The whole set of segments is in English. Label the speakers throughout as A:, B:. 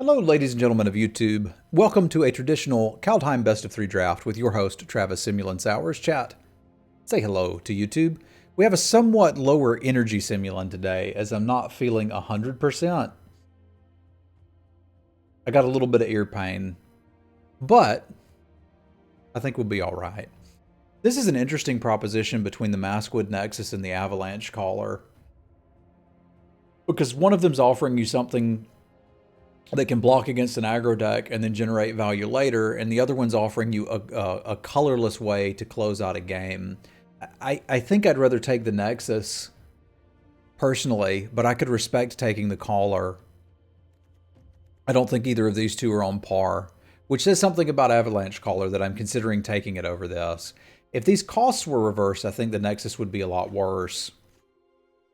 A: Hello, ladies and gentlemen of YouTube. Welcome to a traditional Kaldheim Best of 3 draft with your host, Travis Semulin Sowers. Chat, say hello to YouTube. We have a somewhat lower energy Semulin today, as I'm not feeling 100%. I got a little bit of ear pain, but I think we'll be all right. This is an interesting proposition between the Maskwood Nexus and the Avalanche Caller, because one of them's offering you something that can block against an aggro deck and then generate value later, and the other one's offering you a colorless way to close out a game. I think I'd rather take the Nexus personally, but I could respect taking the Caller. I don't think either of these two are on par, which says something about Avalanche Caller that I'm considering taking it over this. If these costs were reversed, I think the Nexus would be a lot worse.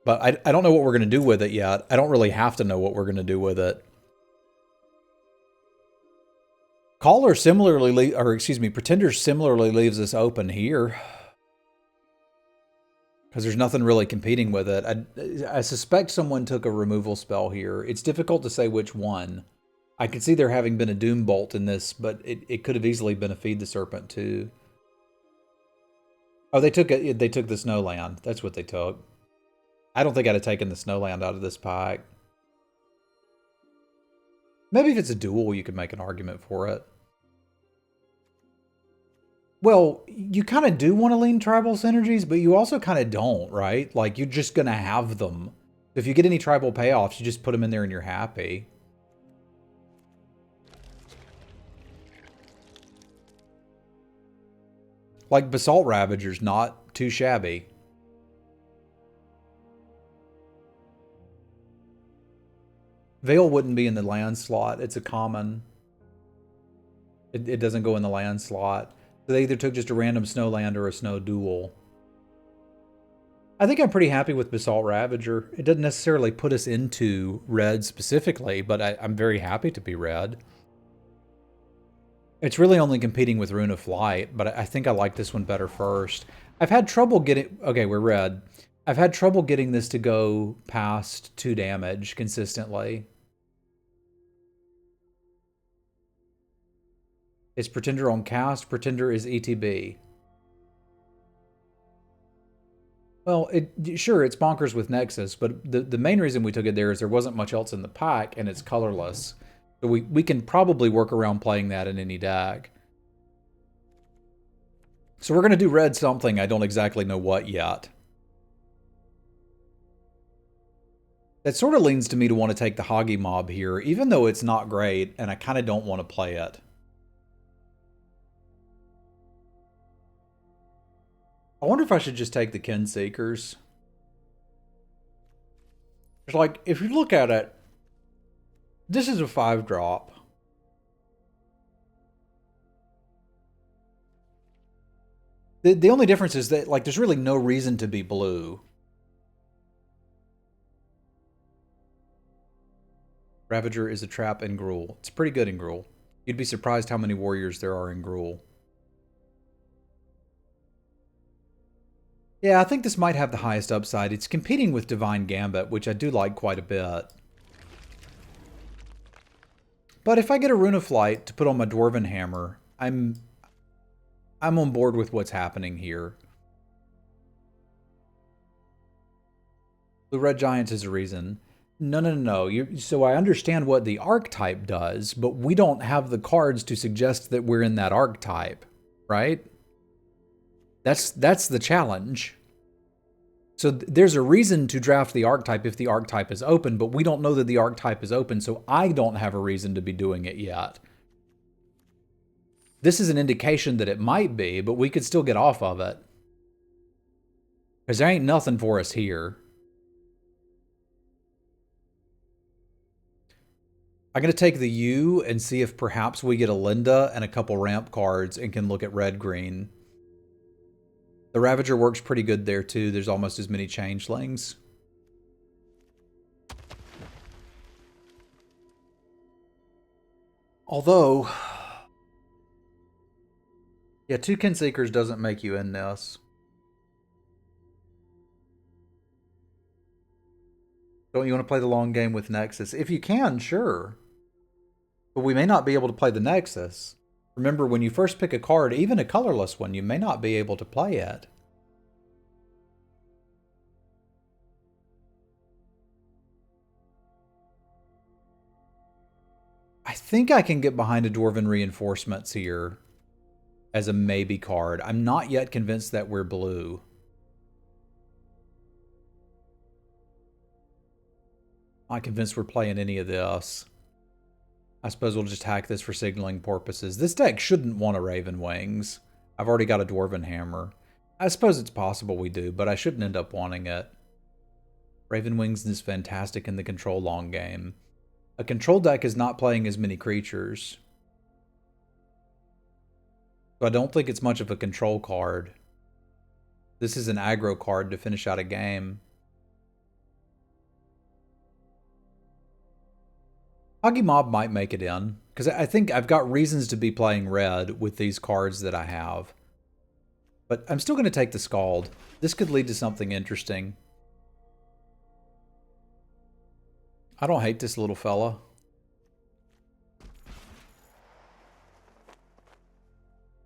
A: But I don't know what we're going to do with it yet. I don't really have to know what we're going to do with it. Caller similarly, Pretender similarly leaves us open here. Because there's nothing really competing with it. I suspect someone took a removal spell here. It's difficult to say which one. I could see there having been a Doom Bolt in this, but it could have easily been a Feed the Serpent too. Oh, they took the Snowland. That's what they took. I don't think I'd have taken the Snowland out of this pack. Maybe if it's a duel, you could make an argument for it. Well, you kind of do want to lean tribal synergies, but you also kind of don't, right? Like, you're just going to have them. If you get any tribal payoffs, you just put them in there and you're happy. Like, Basalt Ravager's not too shabby. Veil wouldn't be in the land slot. It's a common. It doesn't go in the land slot. So they either took just a random Snowland or a Snow Duel. I think I'm pretty happy with Basalt Ravager. It doesn't necessarily put us into red specifically, but I'm very happy to be red. It's really only competing with Rune of Flight, but I think I like this one better first. I've had trouble getting... Okay, we're red. I've had trouble getting this to go past 2 damage consistently. Is Pretender on cast? Pretender is ETB. Well, sure, it's bonkers with Nexus, but the main reason we took it there is there wasn't much else in the pack, and it's colorless. So we can probably work around playing that in any deck. So we're going to do red something. I don't exactly know what yet. That sort of leans to me to want to take the Hoggy Mob here, even though it's not great, and I kind of don't want to play it. I wonder if I should just take the Kin Seekers. It's like, if you look at it, this is a 5-drop. The only difference is that, like, there's really no reason to be blue. Ravager is a trap in Gruul. It's pretty good in Gruul. You'd be surprised how many warriors there are in Gruul. Yeah, I think this might have the highest upside. It's competing with Divine Gambit, which I do like quite a bit. But if I get a Rune of Flight to put on my Dwarven Hammer, I'm on board with what's happening here. The Red Giants is a reason. No. So I understand what the archetype does, but we don't have the cards to suggest that we're in that archetype, right? That's the challenge. So there's a reason to draft the archetype if the archetype is open, but we don't know that the archetype is open, so I don't have a reason to be doing it yet. This is an indication that it might be, but we could still get off of it. Because there ain't nothing for us here. I'm going to take the U and see if perhaps we get a Linda and a couple ramp cards and can look at red-green. The Ravager works pretty good there too. There's almost as many changelings. Although, yeah, 2 Kinseekers doesn't make you in this. Don't you want to play the long game with Nexus? If you can, sure. But we may not be able to play the Nexus. Remember, when you first pick a card, even a colorless one, you may not be able to play it. I think I can get behind a Dwarven Reinforcements here as a maybe card. I'm not yet convinced that we're blue. I'm not convinced we're playing any of this. I suppose we'll just hack this for signaling purposes. This deck shouldn't want a Raven Wings. I've already got a Dwarven Hammer. I suppose it's possible we do, but I shouldn't end up wanting it. Raven Wings is fantastic in the control long game. A control deck is not playing as many creatures. So I don't think it's much of a control card. This is an aggro card to finish out a game. Hoggy Mob might make it in, because I think I've got reasons to be playing red with these cards that I have. But I'm still going to take the Scald. This could lead to something interesting. I don't hate this little fella.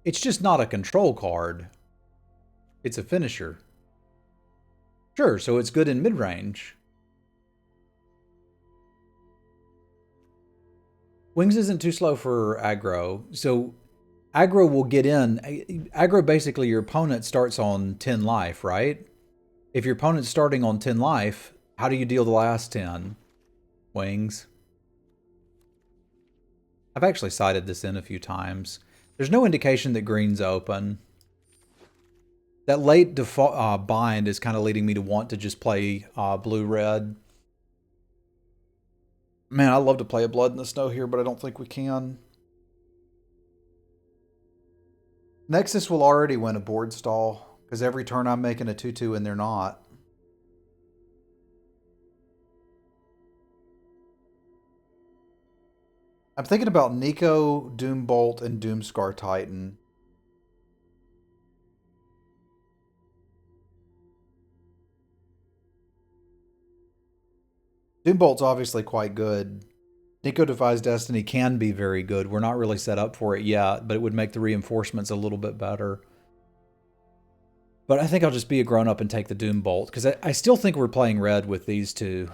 A: It's just not a control card. It's a finisher. Sure, so it's good in mid-range. Wings isn't too slow for aggro, so aggro will get in. Aggro, basically, your opponent starts on 10 life, right? If your opponent's starting on 10 life, how do you deal the last 10? Wings. I've actually cited this in a few times. There's no indication that green's open. That late default bind is kind of leading me to want to just play blue-red. Man, I'd love to play a Blood in the Snow here, but I don't think we can. Nexus will already win a board stall, because every turn I'm making a 2-2 and they're not. I'm thinking about Nico, Doombolt, and Doomscar Titan. Doombolt's obviously quite good. Nico Defies Destiny can be very good. We're not really set up for it yet, but it would make the reinforcements a little bit better. But I think I'll just be a grown-up and take the Doombolt, because I still think we're playing red with these two.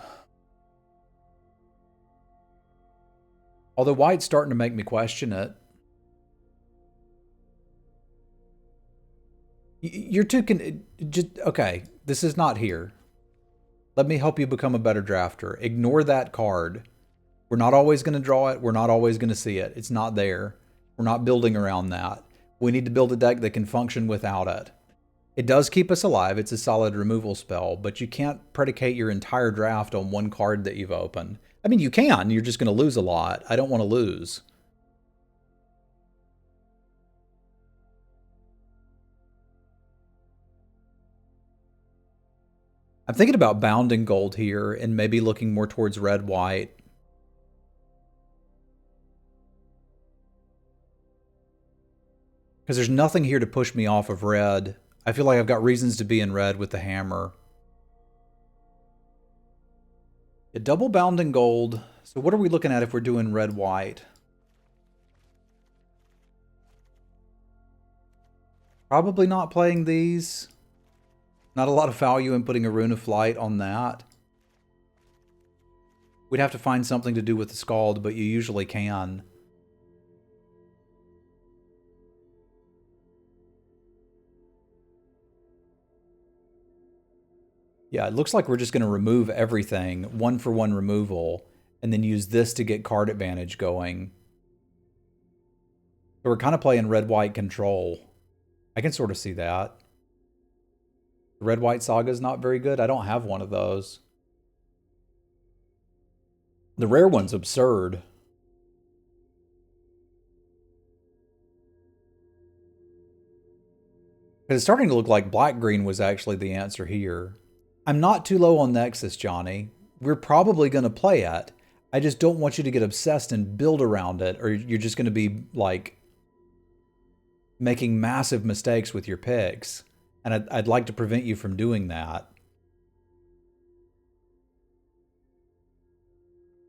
A: Although white's starting to make me question it. You're too... Okay, this is not here. Let me help you become a better drafter. Ignore that card. We're not always going to draw it. We're not always going to see it. It's not there. We're not building around that. We need to build a deck that can function without it. It does keep us alive. It's a solid removal spell, but you can't predicate your entire draft on one card that you've opened. I mean, you can. You're just going to lose a lot. I don't want to lose. I'm thinking about bounding gold here and maybe looking more towards red-white. Because there's nothing here to push me off of red. I feel like I've got reasons to be in red with the hammer. A double bounding gold. So what are we looking at if we're doing red-white? Probably not playing these. Not a lot of value in putting a Rune of Flight on that. We'd have to find something to do with the Scald, but you usually can. Yeah, it looks like we're just going to remove everything, one-for-one removal, and then use this to get card advantage going. So we're kind of playing red-white control. I can sort of see that. The red-white saga is not very good. I don't have one of those. The rare one's absurd. It's starting to look like black-green was actually the answer here. I'm not too low on Nexus, Johnny. We're probably going to play it. I just don't want you to get obsessed and build around it, or you're just going to be, like, making massive mistakes with your picks. And I'd like to prevent you from doing that.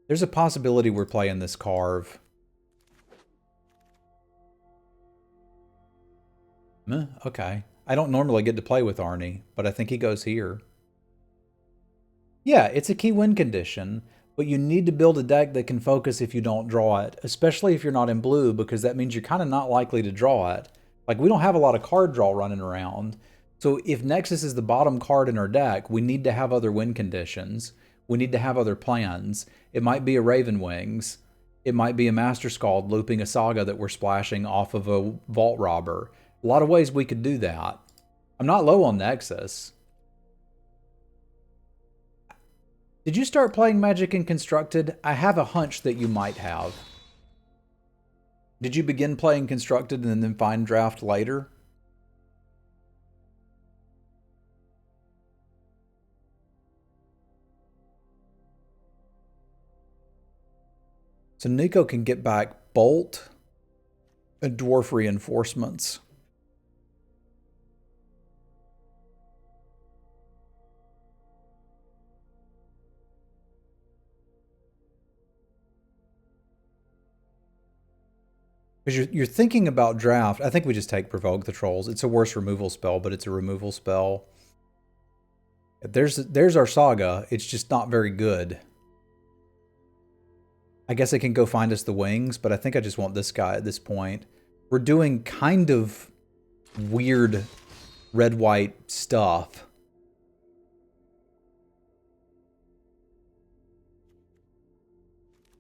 A: There's a possibility we're playing this Carve. Okay. I don't normally get to play with Arnie, but I think he goes here. Yeah, it's a key win condition, but you need to build a deck that can focus if you don't draw it, especially if you're not in blue, because that means you're kind of not likely to draw it. Like, we don't have a lot of card draw running around. So if Nexus is the bottom card in our deck, we need to have other win conditions. We need to have other plans. It might be a Raven Wings. It might be a Master Scald looping a Saga that we're splashing off of a Vault Robber. A lot of ways we could do that. I'm not low on Nexus. Did you start playing Magic in Constructed? I have a hunch that you might have. Did you begin playing Constructed and then find Draft later? So Nico can get back Bolt and Dwarf Reinforcements. Because you're thinking about Draft. I think we just take Provoke the Trolls. It's a worse removal spell, but it's a removal spell. There's our Saga. It's just not very good. I guess I can go find us the Wings, but I think I just want this guy at this point. We're doing kind of weird red-white stuff.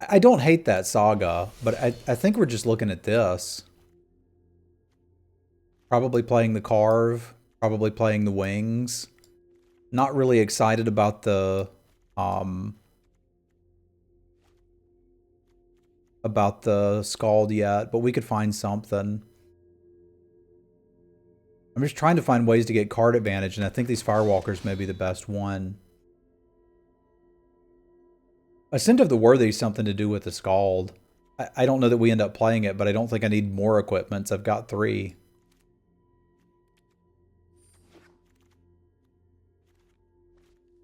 A: I don't hate that Saga, but I think we're just looking at this. Probably playing the Carve, probably playing the Wings. Not really excited about the Scald yet, but we could find something. I'm just trying to find ways to get card advantage, and I think these Firewalkers may be the best one. Ascent of the Worthy is something to do with the Scald. I don't know that we end up playing it, but I don't think I need more equipments. I've got 3.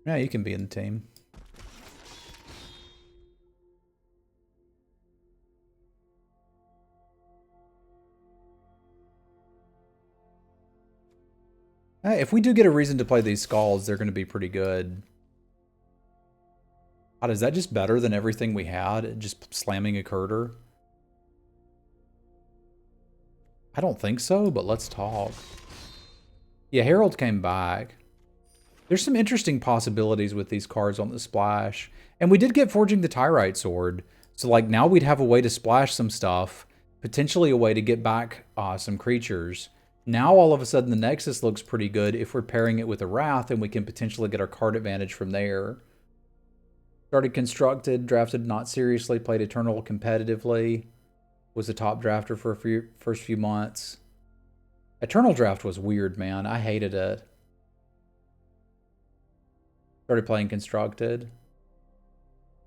A: Yeah, you can be in the team. If we do get a reason to play these Scalds, they're going to be pretty good. God, is that just better than everything we had? Just slamming a Curter? I don't think so, but let's talk. Yeah, Herald came back. There's some interesting possibilities with these cards on the splash. And we did get Forging the Tyrite Sword. So, like, now we'd have a way to splash some stuff. Potentially a way to get back some creatures. Now, all of a sudden, the Nexus looks pretty good if we're pairing it with a Wrath, and we can potentially get our card advantage from there. Started Constructed, drafted not seriously, played Eternal competitively. Was a top drafter for first few months. Eternal Draft was weird, man. I hated it. Started playing Constructed.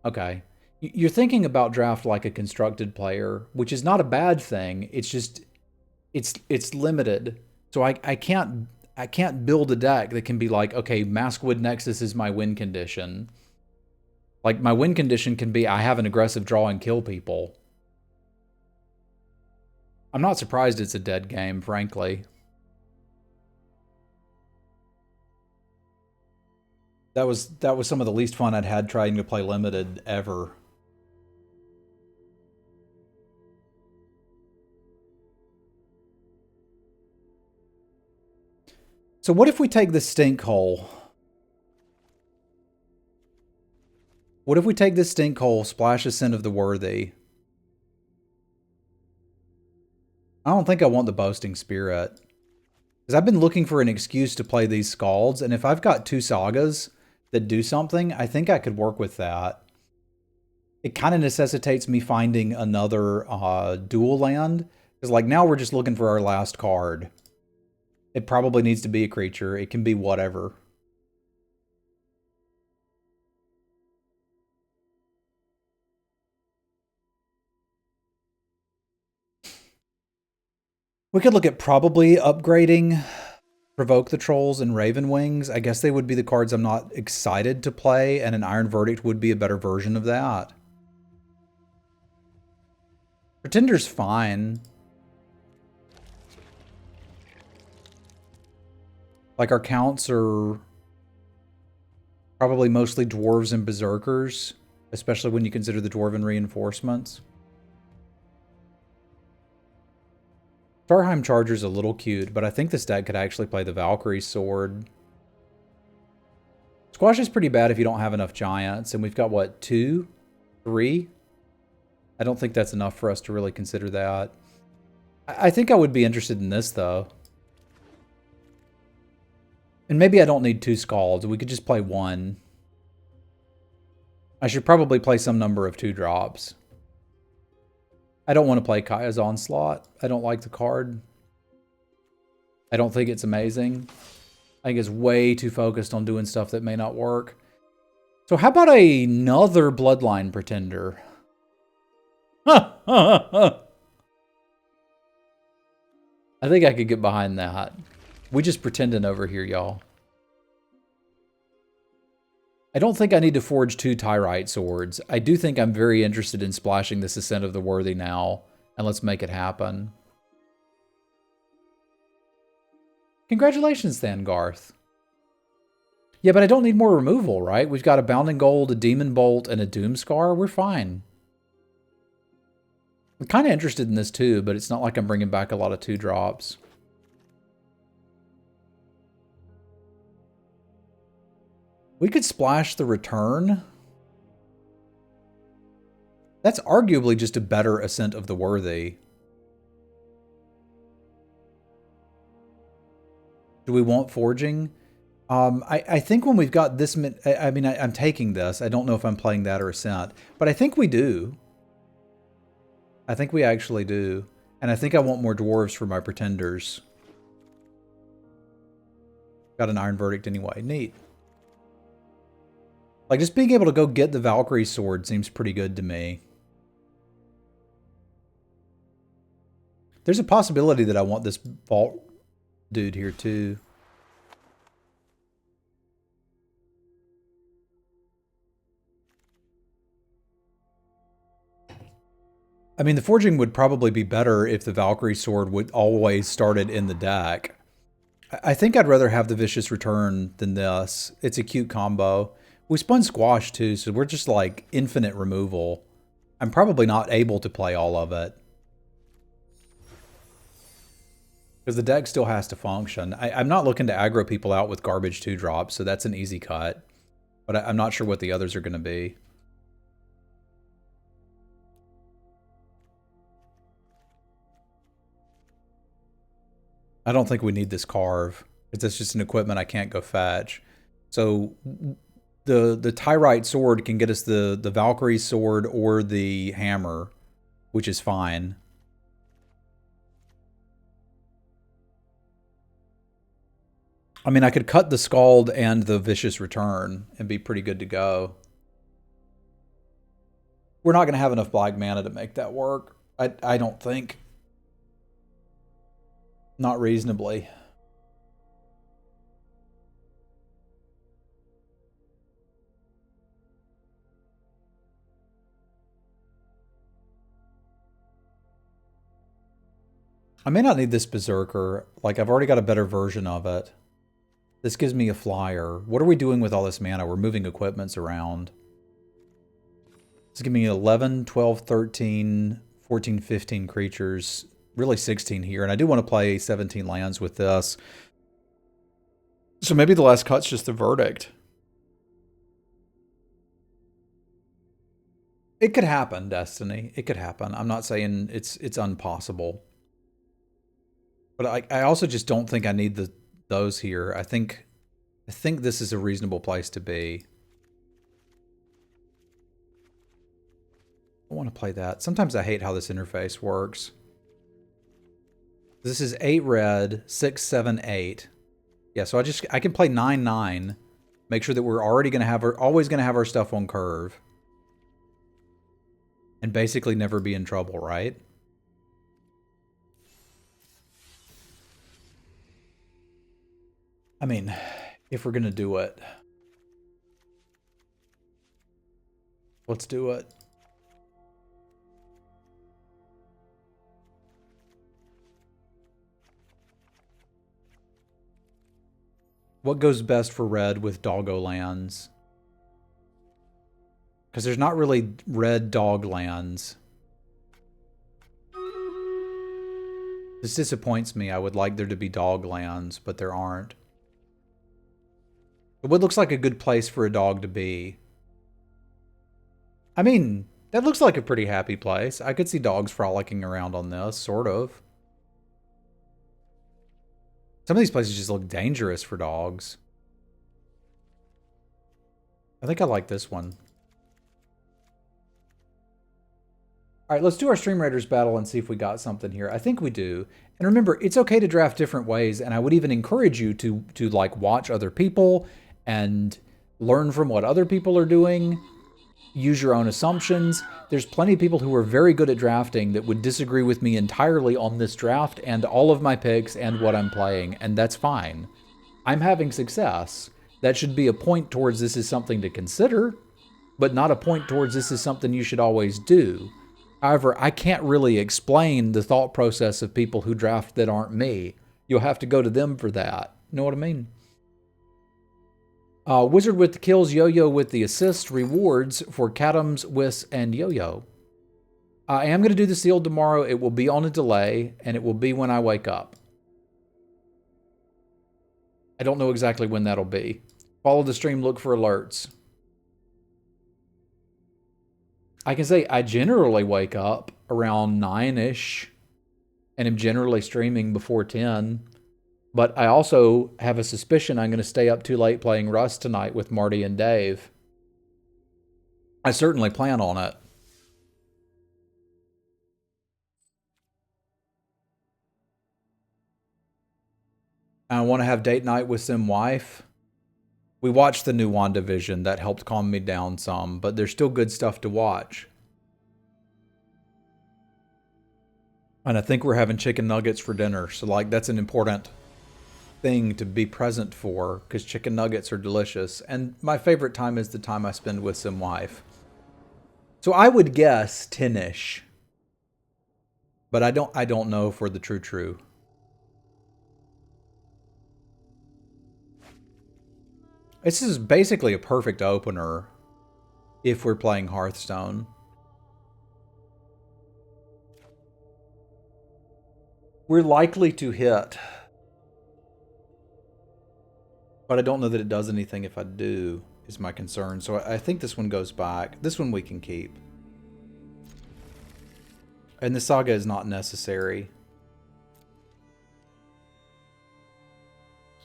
A: Okay. You're thinking about Draft like a Constructed player, which is not a bad thing. It's just, it's limited. So I can't build a deck that can be like, okay, Maskwood Nexus is my win condition. Like, my win condition can be I have an aggressive draw and kill people. I'm not surprised it's a dead game, frankly. That was some of the least fun I'd had trying to play Limited ever. So what if we take the Stink Hole? What if we take this Stink Hole, splash Ascent of the Worthy? I don't think I want the Boasting Spirit. Because I've been looking for an excuse to play these Scalds, and if I've got 2 Sagas that do something, I think I could work with that. It kind of necessitates me finding another dual land. Because, like, now we're just looking for our last card. It probably needs to be a creature. It can be whatever. We could look at probably upgrading Provoke the Trolls and Raven Wings. I guess they would be the cards I'm not excited to play, and an Iron Verdict would be a better version of that. Pretender's fine. Like our counts are probably mostly dwarves and berserkers, especially when you consider the dwarven reinforcements. Kaldheim Charger's a little cute, but I think this deck could actually play the Valkyrie Sword. Squash is pretty bad if you don't have enough giants, and we've got, what, 2? 3? I don't think that's enough for us to really consider that. I think I would be interested in this, though. And maybe I don't need 2 Scalds. We could just play 1. I should probably play some number of 2 drops. I don't want to play Kaya's Onslaught. I don't like the card. I don't think it's amazing. I think it's way too focused on doing stuff that may not work. So how about another Bloodline Pretender? I think I could get behind that. We just pretending over here, y'all. I don't think I need to forge 2 Tyrite swords. I do think I'm very interested in splashing this Ascent of the Worthy now, and let's make it happen. Congratulations, then, Garth. Yeah, but I don't need more removal, right? We've got a Bounding Gold, a Demon Bolt, and a Doomscar. We're fine. I'm kind of interested in this too, but it's not like I'm bringing back a lot of 2 drops. We could splash the Return. That's arguably just a better Ascent of the Worthy. Do we want Forging? I think when we've got this, I mean, I'm taking this. I don't know if I'm playing that or Ascent, but I think we do. I think we actually do. And I think I want more dwarves for my pretenders. Got an Iron Verdict anyway. Neat. Like, just being able to go get the Valkyrie Sword seems pretty good to me. There's a possibility that I want this Vault dude here too. I mean, the Forging would probably be better if the Valkyrie Sword would always started in the deck. I think I'd rather have the Vicious Return than this. It's a cute combo. We spun Squash too, so we're just like infinite removal. I'm probably not able to play all of it. Because the deck still has to function. I'm not looking to aggro people out with garbage 2 drops, so that's an easy cut. But I'm not sure what the others are going to be. I don't think we need this Carve, because that's just an equipment I can't go fetch. So the Tyrite Sword can get us the Valkyrie Sword or the Hammer, which is fine. I mean, I could cut the Scald and the Vicious Return and be pretty good to go. We're not going to have enough black mana to make that work. I don't think. Not reasonably. I may not need this Berserker. Like, I've already got a better version of it. This gives me a flyer. What are we doing with all this mana? We're moving equipments around. This gives me 11, 12, 13, 14, 15 creatures. Really 16 here. And I do want to play 17 lands with this. So maybe the last cut's just the Verdict. It could happen, Destiny. It could happen. I'm not saying it's impossible. But I also just don't think I need those here. I think this is a reasonable place to be. I want to play that. Sometimes I hate how this interface works. This is 8 red, 6, 7, 8. Yeah, so I can play 9, 9. Make sure that we're always going to have our stuff on curve. And basically never be in trouble, right? I mean, if we're going to do it, let's do it. What goes best for red with doggo lands? Because there's not really red dog lands. This disappoints me. I would like there to be dog lands, but there aren't. But what looks like a good place for a dog to be? I mean, that looks like a pretty happy place. I could see dogs frolicking around on this, sort of. Some of these places just look dangerous for dogs. I think I like this one. All right, let's do our Stream Raiders battle and see if we got something here. I think we do. And remember, it's okay to draft different ways, and I would even encourage you to like watch other people and learn from what other people are doing. Use your own assumptions. There's plenty of people who are very good at drafting that would disagree with me entirely on this draft and all of my picks and what I'm playing, and that's fine. I'm having success. That should be a point towards this is something to consider, but not a point towards this is something you should always do. However, I can't really explain the thought process of people who draft that aren't me. You'll have to go to them for that. Know what I mean? Wizard with the kills, Yo-Yo with the assist, rewards for Catums, Whis, and Yo-Yo. I am going to do the sealed tomorrow. It will be on a delay, and it will be when I wake up. I don't know exactly when that'll be. Follow the stream, look for alerts. I can say I generally wake up around 9-ish and am generally streaming before 10. But I also have a suspicion I'm going to stay up too late playing Rust tonight with Marty and Dave. I certainly plan on it. I want to have date night with Sim Wife. We watched the new WandaVision. That helped calm me down some, but there's still good stuff to watch. And I think we're having chicken nuggets for dinner. So, like, that's an important thing to be present for, because chicken nuggets are delicious. And my favorite time is the time I spend with Sim Wife. So I would guess 10-ish. But I don't know for the true. This is basically a perfect opener if we're playing Hearthstone. We're likely to hit. But I don't know that it does anything if I do, is my concern. So I think this one goes back. This one we can keep. And the saga is not necessary.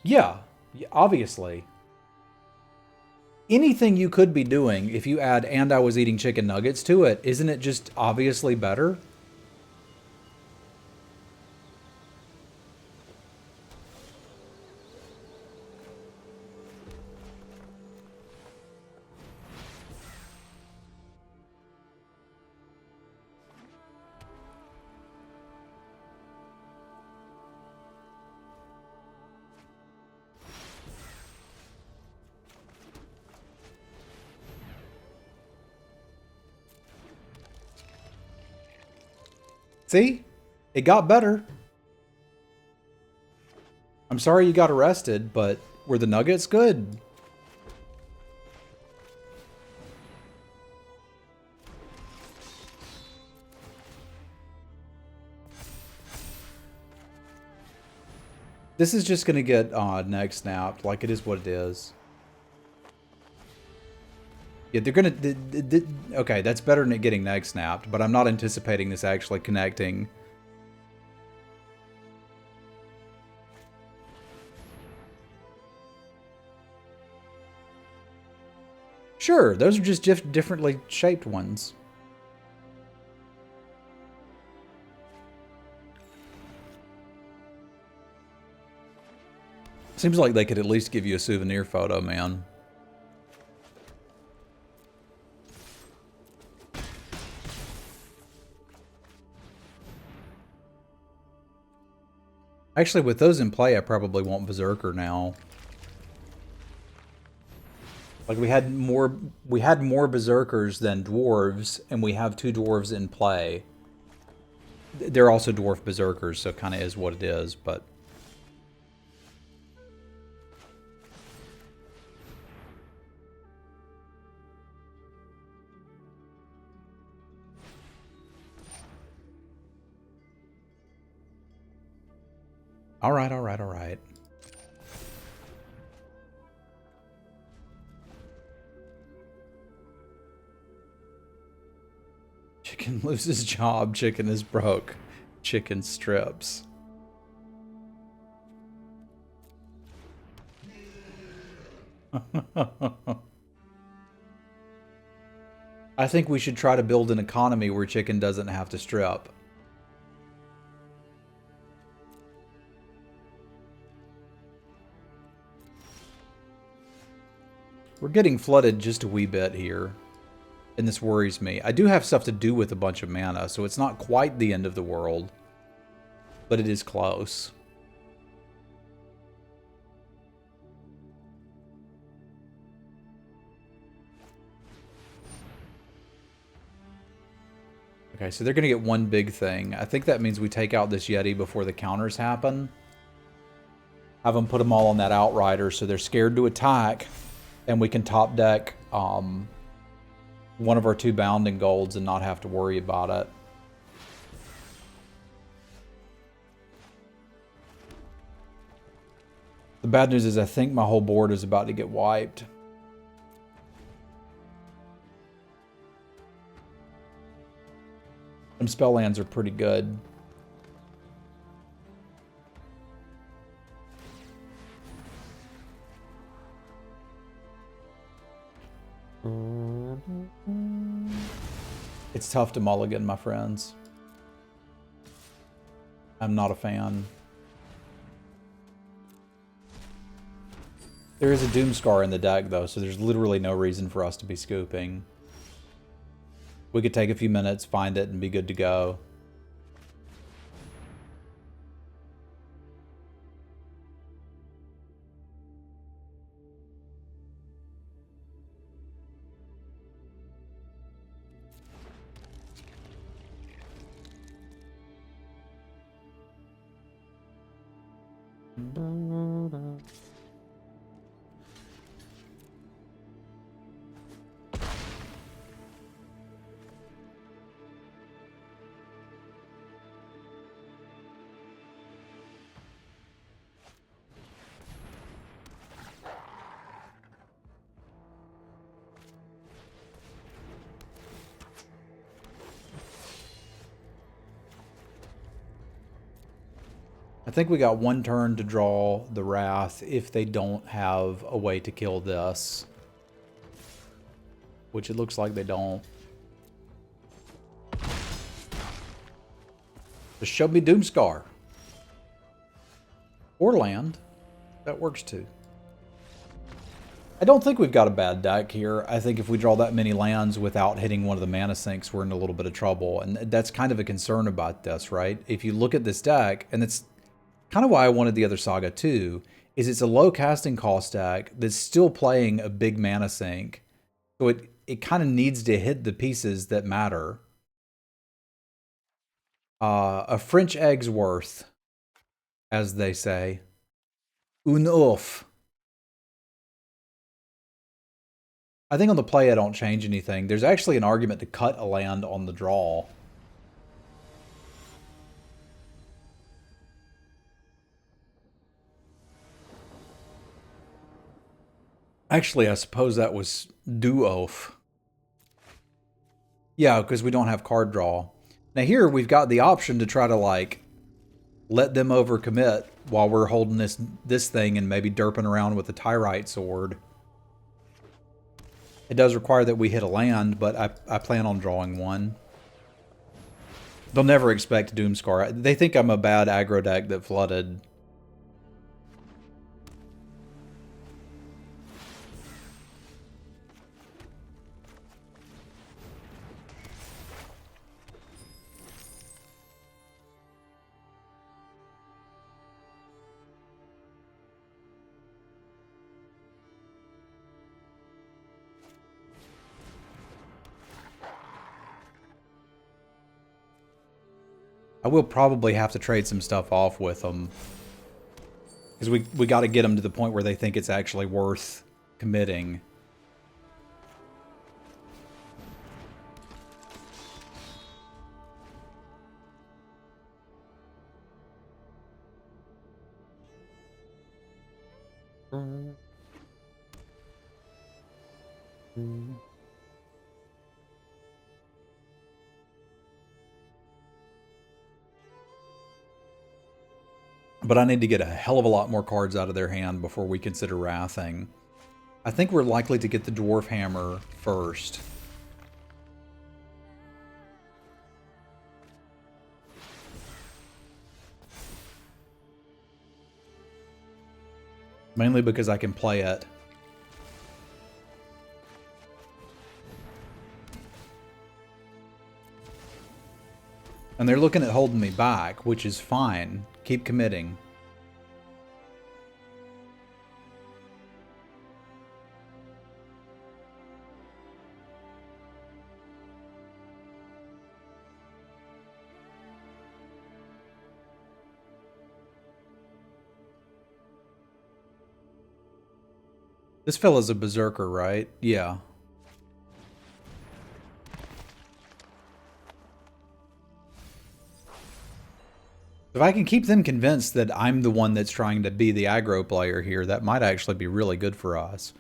A: Yeah, obviously. Anything you could be doing if you add "and I was eating chicken nuggets" to it, isn't it just obviously better? See? It got better. I'm sorry you got arrested, but were the nuggets good? This is just going to get neck snapped, like it is what it is. Yeah, they're going to... Okay, that's better than it getting neck snapped, but I'm not anticipating this actually connecting. Sure, those are just differently shaped ones. Seems like they could at least give you a souvenir photo, man. Actually, with those in play, I probably want Berserker now. Like we had more Berserkers than Dwarves, and we have 2 Dwarves in play. They're also Dwarf Berserkers, so it kind of is what it is, but... All right, all right, all right. Chicken loses job, chicken is broke. Chicken strips. I think we should try to build an economy where chicken doesn't have to strip. We're getting flooded just a wee bit here, and this worries me. I do have stuff to do with a bunch of mana, so it's not quite the end of the world, but it is close. Okay, so they're going to get one big thing. I think that means we take out this Yeti before the counters happen. Have them put them all on that Outrider so they're scared to attack, and we can top deck one of our 2 Bounding Golds and not have to worry about it. The bad news is I think my whole board is about to get wiped. Some spell lands are pretty good. It's tough to mulligan, my friends. I'm not a fan. There is a Doomscar in the deck, though, so there's literally no reason for us to be scooping. We could take a few minutes, find it, and be good to go. I think we got one turn to draw the Wrath if they don't have a way to kill this. Which it looks like they don't. Just show me Doomscar. Or land. That works too. I don't think we've got a bad deck here. I think if we draw that many lands without hitting one of the mana sinks, we're in a little bit of trouble. And that's kind of a concern about this, right? If you look at this deck, and it's kind of why I wanted the other Saga too, is it's a low casting cost deck that's still playing a big mana sink. So it kind of needs to hit the pieces that matter. A French egg's worth, as they say. Un ouf. I think on the play I don't change anything. There's actually an argument to cut a land on the draw. Actually, I suppose that was do-oaf. Yeah, because we don't have card draw. Now here, we've got the option to try to, like, let them overcommit while we're holding this thing and maybe derping around with the Tyrite Sword. It does require that we hit a land, but I plan on drawing one. They'll never expect Doomscar. They think I'm a bad aggro deck that flooded. I will probably have to trade some stuff off with them. Because we got to get them to the point where they think it's actually worth committing. But I need to get a hell of a lot more cards out of their hand before we consider wrathing. I think we're likely to get the Dwarf Hammer first. Mainly because I can play it. And they're looking at holding me back, which is fine. Keep committing. This fella's a berserker, right? Yeah. If I can keep them convinced that I'm the one that's trying to be the aggro player here, that might actually be really good for us.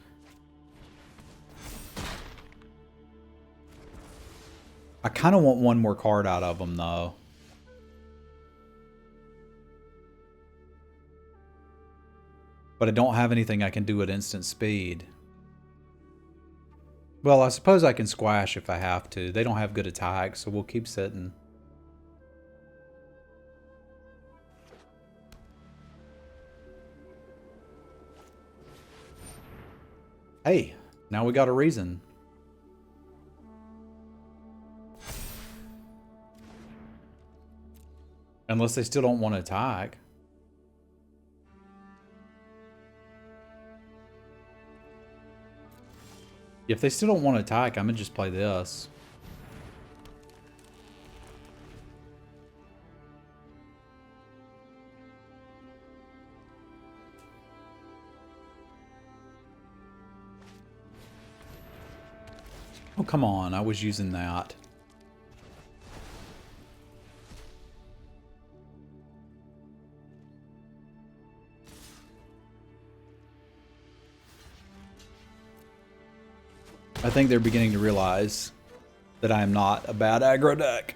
A: I kind of want one more card out of them, though. But I don't have anything I can do at instant speed. Well, I suppose I can squash if I have to. They don't have good attacks, so we'll keep sitting. Hey, now we got a reason. Unless they still don't want to attack. If they still don't want to attack, I'm going to just play this. Oh, come on. I was using that. I think they're beginning to realize that I am not a bad aggro deck.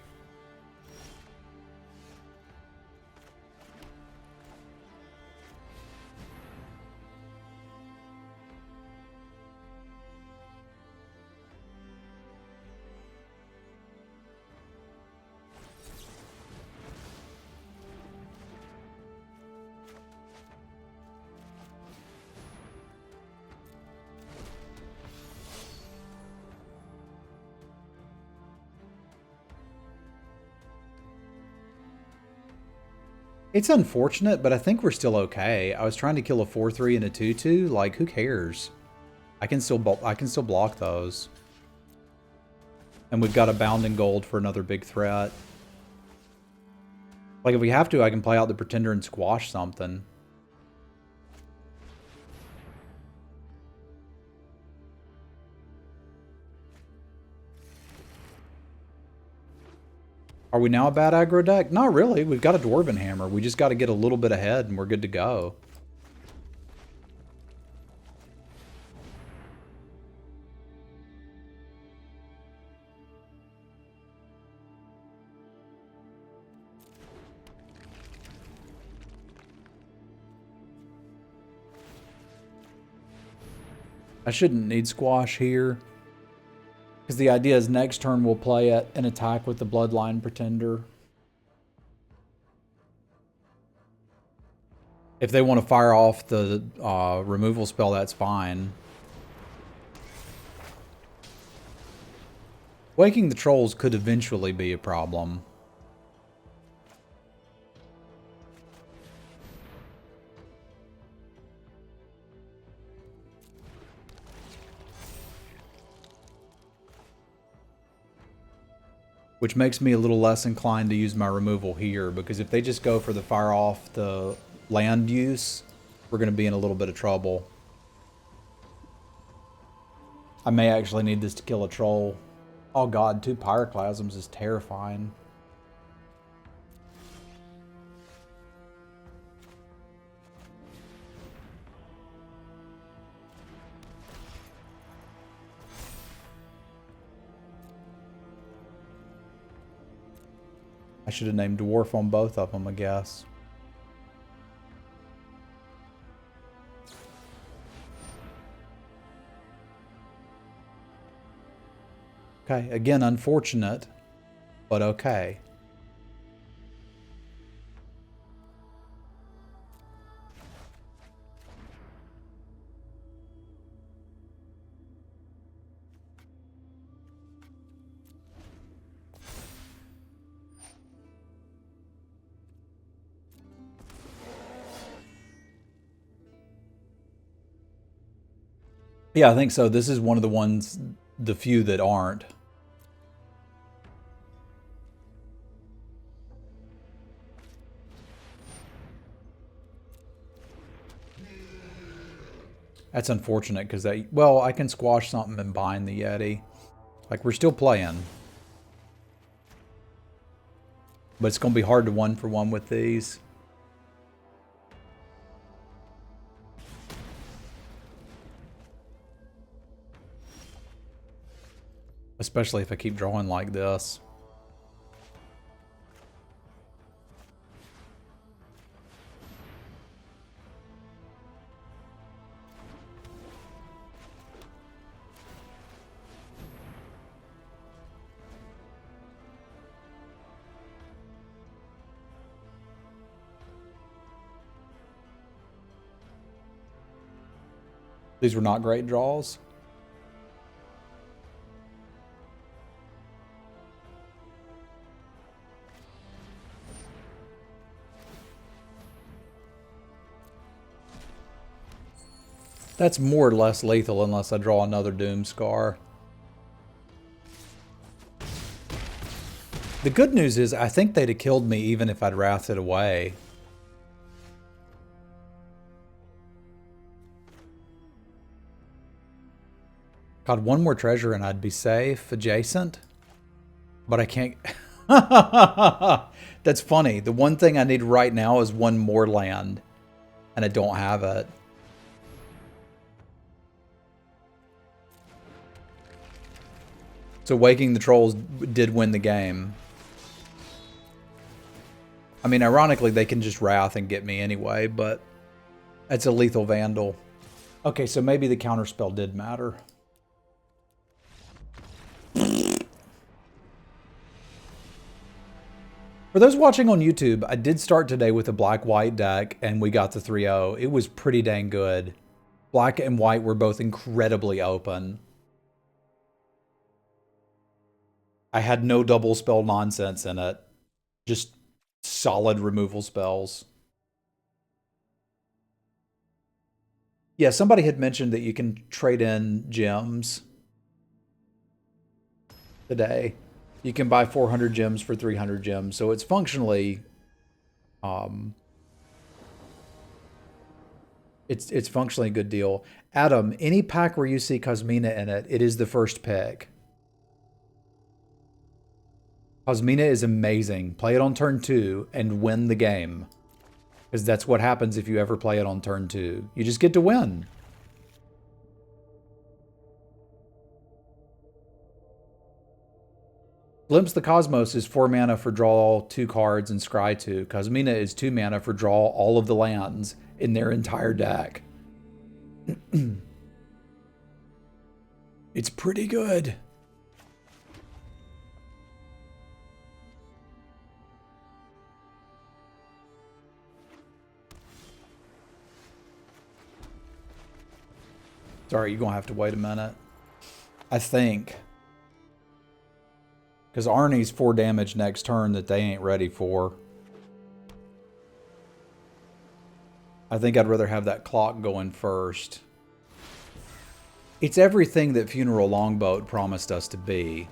A: It's unfortunate, but I think we're still okay. I was trying to kill a 4/3 and a 2/2. Like, who cares? I can still block those. And we've got a bounding gold for another big threat. Like, if we have to, I can play out the Pretender and squash something. Are we now a bad aggro deck? Not really. We've got a Dwarven Hammer. We just got to get a little bit ahead and we're good to go. I shouldn't need squash here. Because the idea is next turn we'll play it and attack with the Bloodline Pretender. If they want to fire off the removal spell, that's fine. Waking the Trolls could eventually be a problem. Which makes me a little less inclined to use my removal here, because if they just go for the fire off the land use, we're going to be in a little bit of trouble. I may actually need this to kill a troll. Oh god, 2 Pyroclasms is terrifying. I should have named Dwarf on both of them, I guess. Okay, again, unfortunate, but okay. Yeah, I think so. This is one of the ones, the few that aren't. That's unfortunate because well, I can squash something and bind the Yeti. Like, we're still playing. But it's going to be hard to 1-for-1 with these. Especially if I keep drawing like this. These were not great draws. That's more or less lethal unless I draw another Doom Scar. The good news is I think they'd have killed me even if I'd wrathed it away. God, one more treasure and I'd be safe, adjacent. But I can't... That's funny. The one thing I need right now is one more land. And I don't have it. So Waking the Trolls did win the game. I mean, ironically, they can just Wrath and get me anyway, but that's a lethal Vandal. Okay, so maybe the counterspell did matter. For those watching on YouTube, I did start today with a black-white deck, and we got the 3-0. It was pretty dang good. Black and white were both incredibly open. I had no double spell nonsense in it. Just solid removal spells. Yeah, somebody had mentioned that you can trade in gems today. You can buy 400 gems for 300 gems, so it's functionally, it's functionally a good deal. Adam, any pack where you see Cosmina in it, it is the first pick. Cosmina is amazing. Play it on turn 2 and win the game. Because that's what happens if you ever play it on turn 2. You just get to win. Glimpse the Cosmos is 4 mana for draw 2 cards and scry 2. Cosmina is 2 mana for draw all of the lands in their entire deck. It's pretty good. Sorry, you're going to have to wait a minute. I think. Because Arnie's 4 damage next turn that they ain't ready for. I think I'd rather have that clock going first. It's everything that Funeral Longboat promised us to be.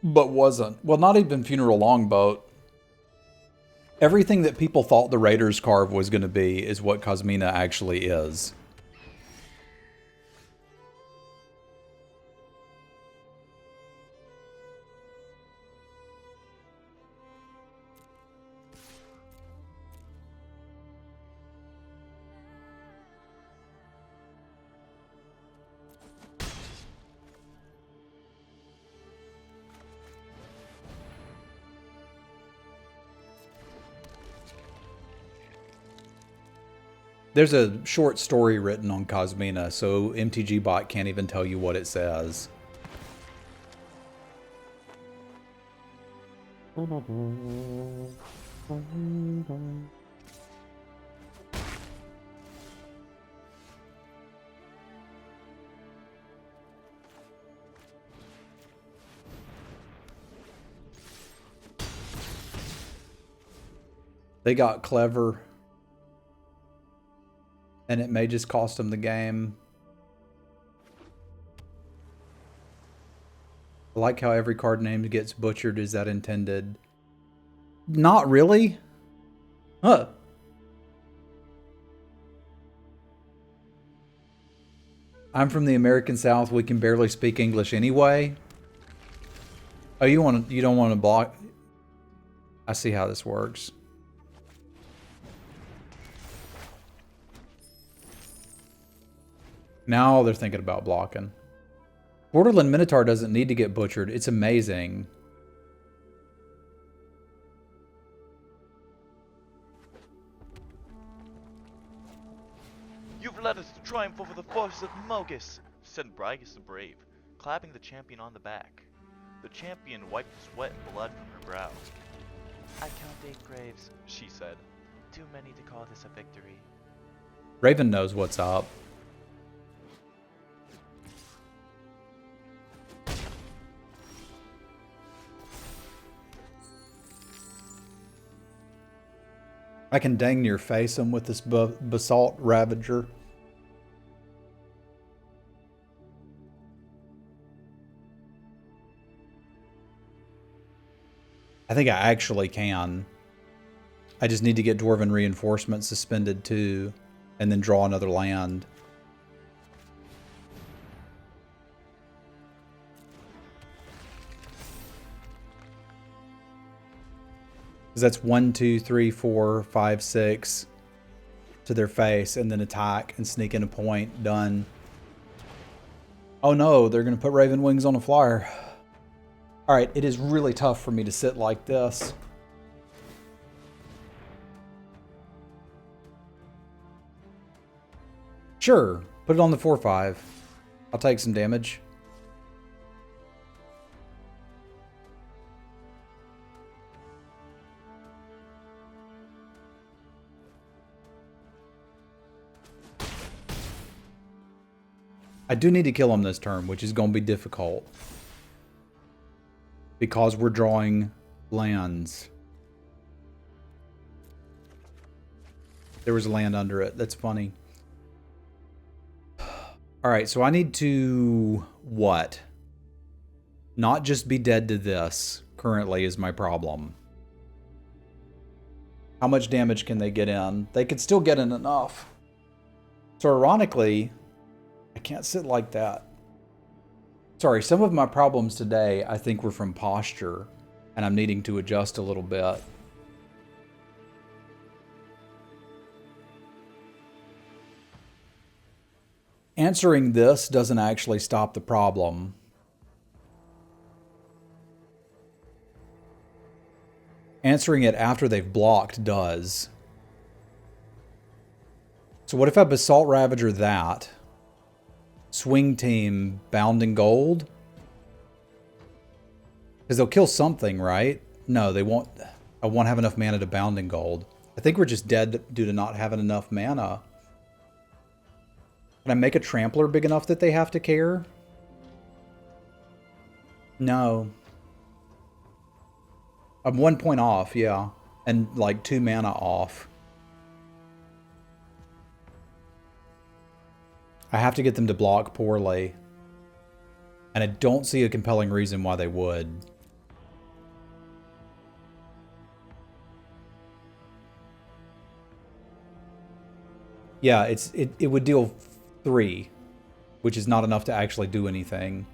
A: But wasn't. Well, not even Funeral Longboat. Everything that people thought the Raiders Carve was going to be is what Cosmina actually is. There's a short story written on Cosmina, so MTG Bot can't even tell you what it says. They got clever, and it may just cost them the game. I like how every card name gets butchered. Is that intended? Not really. Huh. I'm from the American South. We can barely speak English anyway. Oh, you don't want to block? I see how this works. Now they're thinking about blocking. Borderland Minotaur doesn't need to get butchered. It's amazing.
B: You've led us to triumph over the forces of Mogus, said Brigus the Brave, clapping the champion on the back. The champion wiped sweat and blood from her brow. I count 8 graves, she said. Too many to call this a victory.
A: Raven knows what's up. I can dang near face him with this Basalt Ravager. I think I actually can. I just need to get Dwarven Reinforcement suspended too, and then draw another land. Because that's 1, 2, 3, 4, 5, 6 to their face, and then attack and sneak in a point. Done. Oh no, they're going to put Raven Wings on a flyer. Alright, it is really tough for me to sit like this. Sure, put it on the 4/5. I'll take some damage. I do need to kill him this turn, which is going to be difficult. Because we're drawing lands. There was a land under it. That's funny. Alright, so I need to... what? Not just be dead to this, currently, is my problem. How much damage can they get in? They could still get in enough. So ironically... I can't sit like that. Sorry, some of my problems today I think were from posture, and I'm needing to adjust a little bit. Answering this doesn't actually stop the problem. Answering it after they've blocked does. So what if I Basalt Ravager that? Swing Team Bounding Gold? Because they'll kill something, right? No, they won't. I won't have enough mana to Bounding Gold. I think we're just dead due to not having enough mana. Can I make a Trampler big enough that they have to care? No. I'm 1 point off, yeah. And like 2 mana off. I have to get them to block poorly. And I don't see a compelling reason why they would. Yeah, it would deal 3, which is not enough to actually do anything.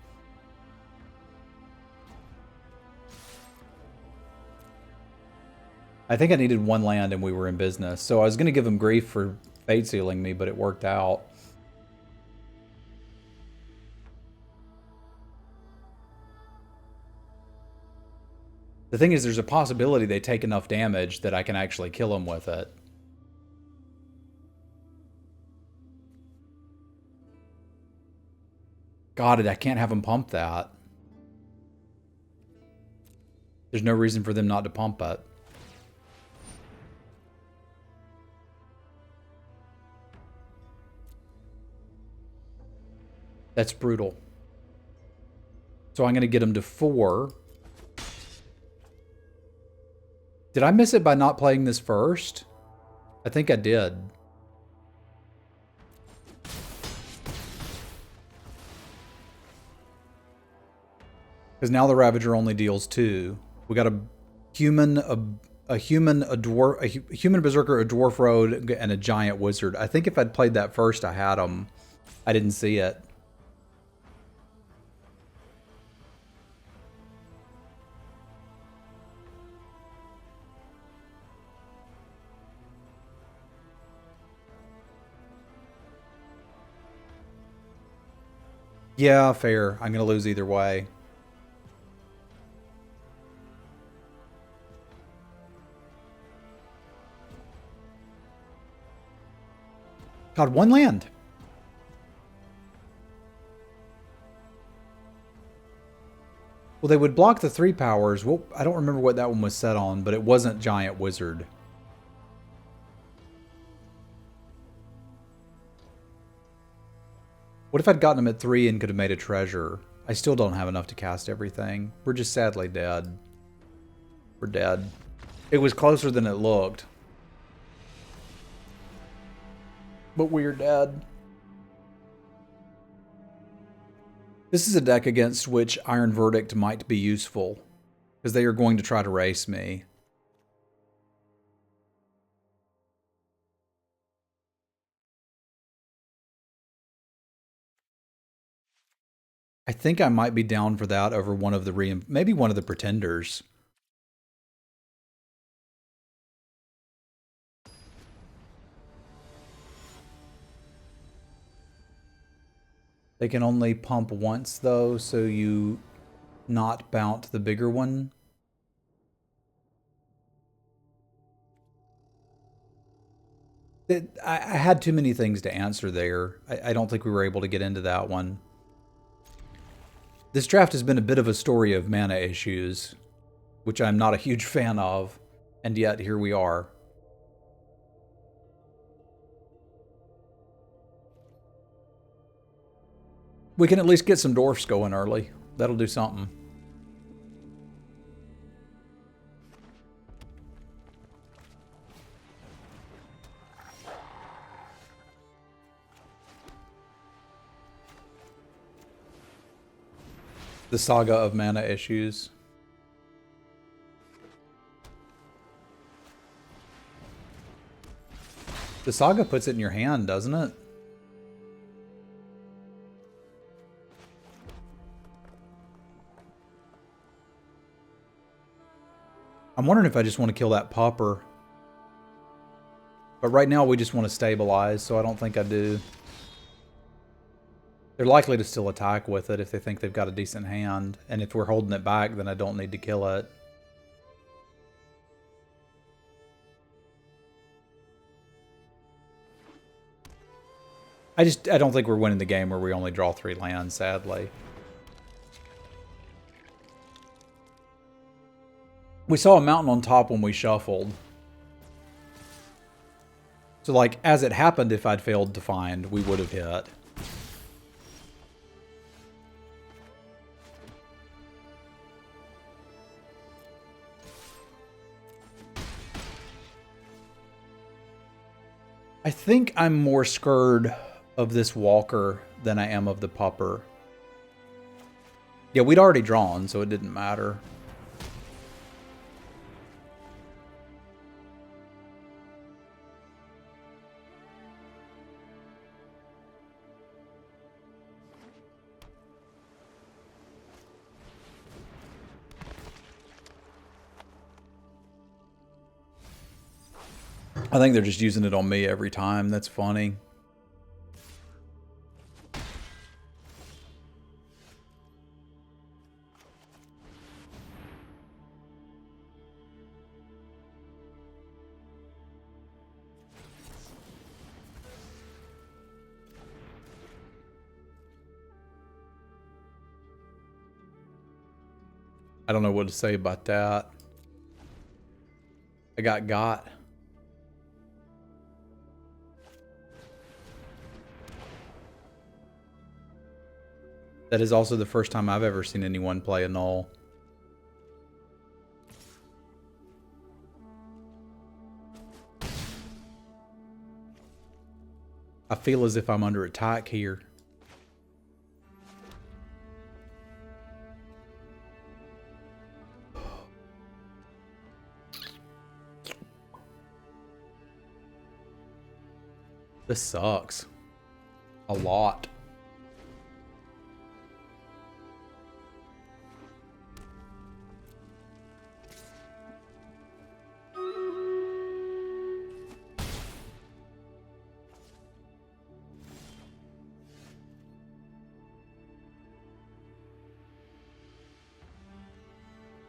A: I think I needed 1 land and we were in business. So I was going to give them grief for Fate Sealing me, but it worked out. The thing is, there's a possibility they take enough damage that I can actually kill them with it. God, I can't have them pump that. There's no reason for them not to pump it. That's brutal. So I'm going to get them to 4. Did I miss it by not playing this first? I think I did. Because now the Ravager only deals 2. We got a human, a human, a dwarf, a human berserker, a dwarf road, and a giant wizard. I think if I'd played that first, I had them. I didn't see it. Yeah, fair. I'm going to lose either way. God, 1 land. Well, they would block the 3 powers. Well, I don't remember what that one was set on, but it wasn't giant wizard. What if I'd gotten him at 3 and could have made a treasure? I still don't have enough to cast everything. We're just sadly dead. We're dead. It was closer than it looked. But we're dead. This is a deck against which Iron Verdict might be useful, because they are going to try to race me. I think I might be down for that over one of the maybe one of the Pretenders. They can only pump once though, so you not bounce the bigger one. I had too many things to answer there. I don't think we were able to get into that one. This draft has been a bit of a story of mana issues, which I'm not a huge fan of, and yet here we are. We can at least get some dwarfs going early. That'll do something. The saga of mana issues. The saga puts it in your hand, doesn't it? I'm wondering if I just want to kill that pauper. But right now we just want to stabilize, so I don't think I do. They're likely to still attack with it if they think they've got a decent hand. And if we're holding it back, then I don't need to kill it. I don't think we're winning the game where we only draw 3 lands, sadly. We saw a mountain on top when we shuffled. So, like, as it happened, if I'd failed to find, we would have hit. I think I'm more scared of this walker than I am of the pupper. Yeah, we'd already drawn, so it didn't matter. I think they're just using it on me every time. That's funny. I don't know what to say about that. I got. That is also the first time I've ever seen anyone play a null. I feel as if I'm under attack here. This sucks. A lot.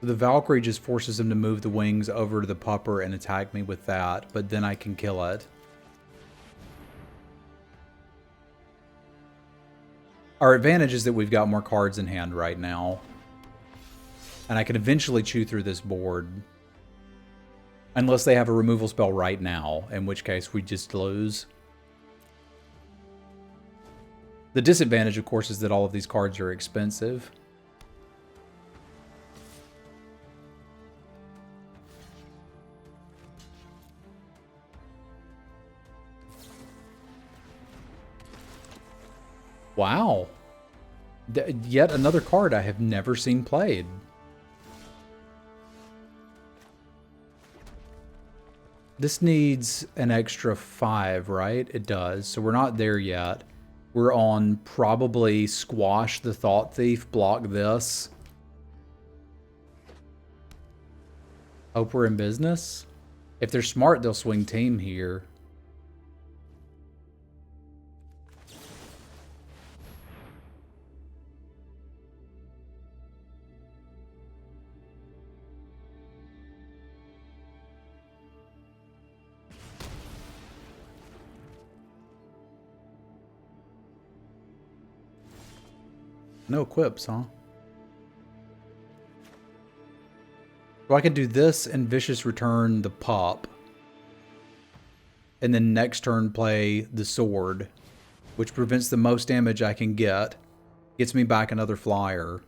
A: The Valkyrie just forces him to move the wings over to the pupper and attack me with that, but then I can kill it. Our advantage is that we've got more cards in hand right now. And I can eventually chew through this board. Unless they have a removal spell right now, in which case we just lose. The disadvantage, of course, is that all of these cards are expensive. Wow. Yet another card I have never seen played. This needs an extra 5, right? It does. So we're not there yet. We're on probably Squash the Thought Thief, block this. Hope we're in business. If they're smart, they'll swing team here. No equips, huh? So I could do this and Vicious Return the pup. And then next turn play the sword, which prevents the most damage I can get. Gets me back another flyer.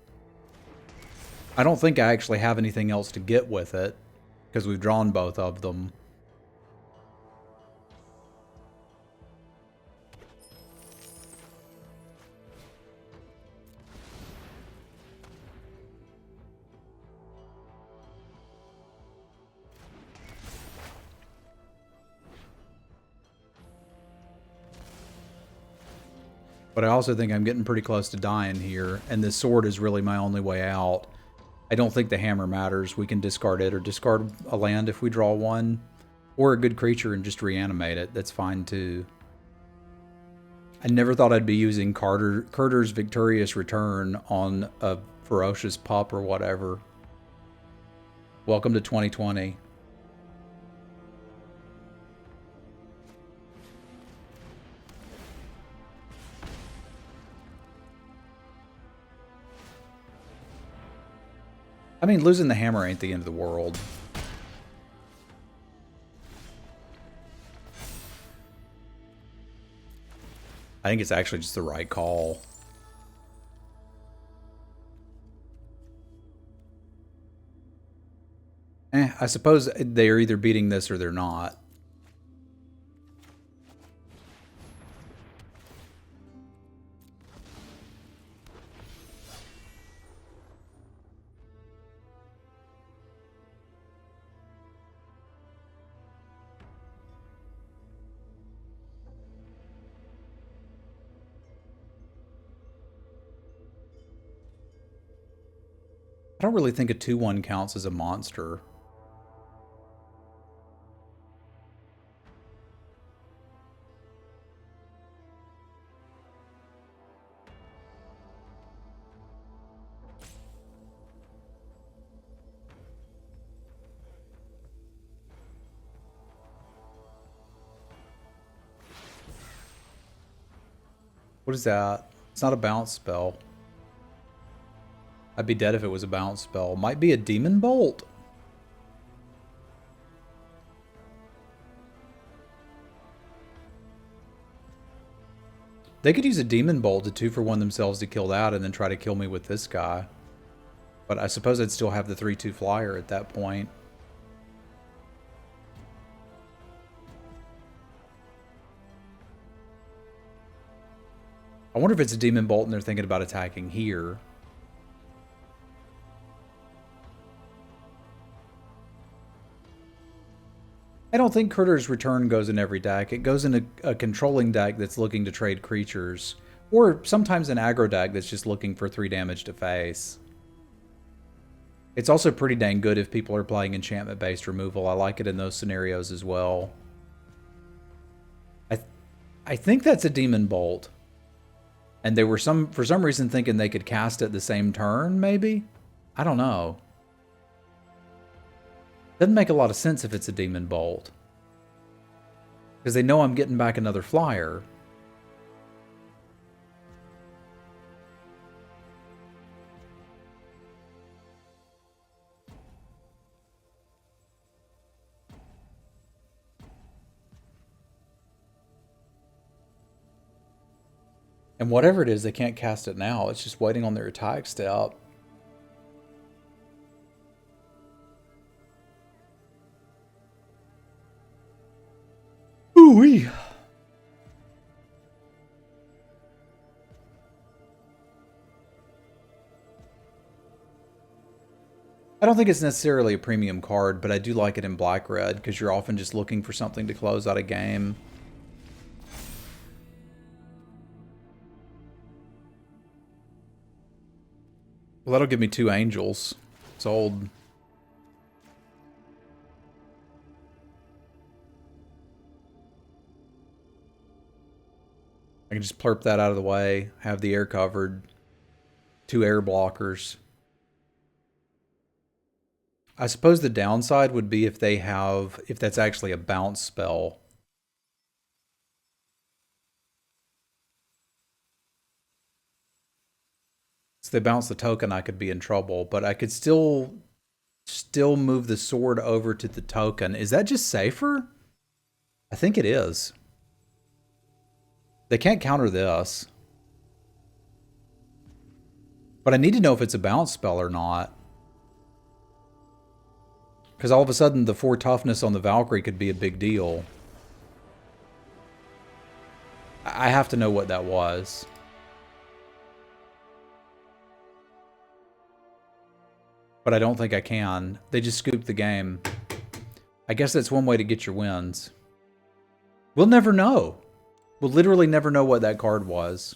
A: I don't think I actually have anything else to get with it, because we've drawn both of them. But I also think I'm getting pretty close to dying here, and this sword is really my only way out. I don't think the hammer matters. We can discard it or discard a land if we draw one, or a good creature and just reanimate it. That's fine too. I never thought I'd be using Carter's Victorious Return on a ferocious pup or whatever. Welcome to 2020. I mean, losing the hammer ain't the end of the world. I think it's actually just the right call. I suppose they're either beating this or they're not. I don't really think a 2/1 counts as a monster. What is that? It's not a bounce spell. I'd be dead if it was a bounce spell. Might be a Demon Bolt. They could use a Demon Bolt to 2-for-1 themselves to kill that and then try to kill me with this guy. But I suppose I'd still have the 3/2 flyer at that point. I wonder if it's a Demon Bolt and they're thinking about attacking here. I don't think Critter's Return goes in every deck. It goes in a controlling deck that's looking to trade creatures. Or sometimes an aggro deck that's just looking for 3 damage to face. It's also pretty dang good if people are playing enchantment-based removal. I like it in those scenarios as well. I think that's a Demon Bolt. And they were for some reason thinking they could cast it the same turn, maybe? I don't know. Doesn't make a lot of sense if it's a Demon Bolt. Because they know I'm getting back another flyer. And whatever it is, they can't cast it now. It's just waiting on their attack step. Ooh-wee. I don't think it's necessarily a premium card, but I do like it in black-red because you're often just looking for something to close out a game. Well, that'll give me 2 angels. Sold. I can just plurp that out of the way, have the air covered. 2 air blockers. I suppose the downside would be if that's actually a bounce spell. So they bounce the token, I could be in trouble, but I could still move the sword over to the token. Is that just safer? I think it is. They can't counter this. But I need to know if it's a bounce spell or not. Because all of a sudden, the 4 toughness on the Valkyrie could be a big deal. I have to know what that was. But I don't think I can. They just scooped the game. I guess that's one way to get your wins. We'll never know. We'll literally never know what that card was.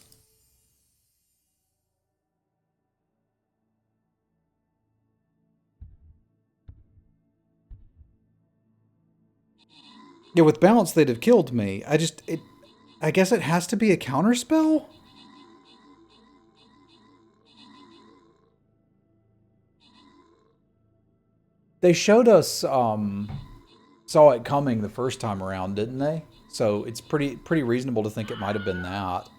A: Yeah, with bounce, they'd have killed me. I guess it has to be a counterspell? They showed us, saw it coming the first time around, didn't they? So it's pretty reasonable to think it might have been that.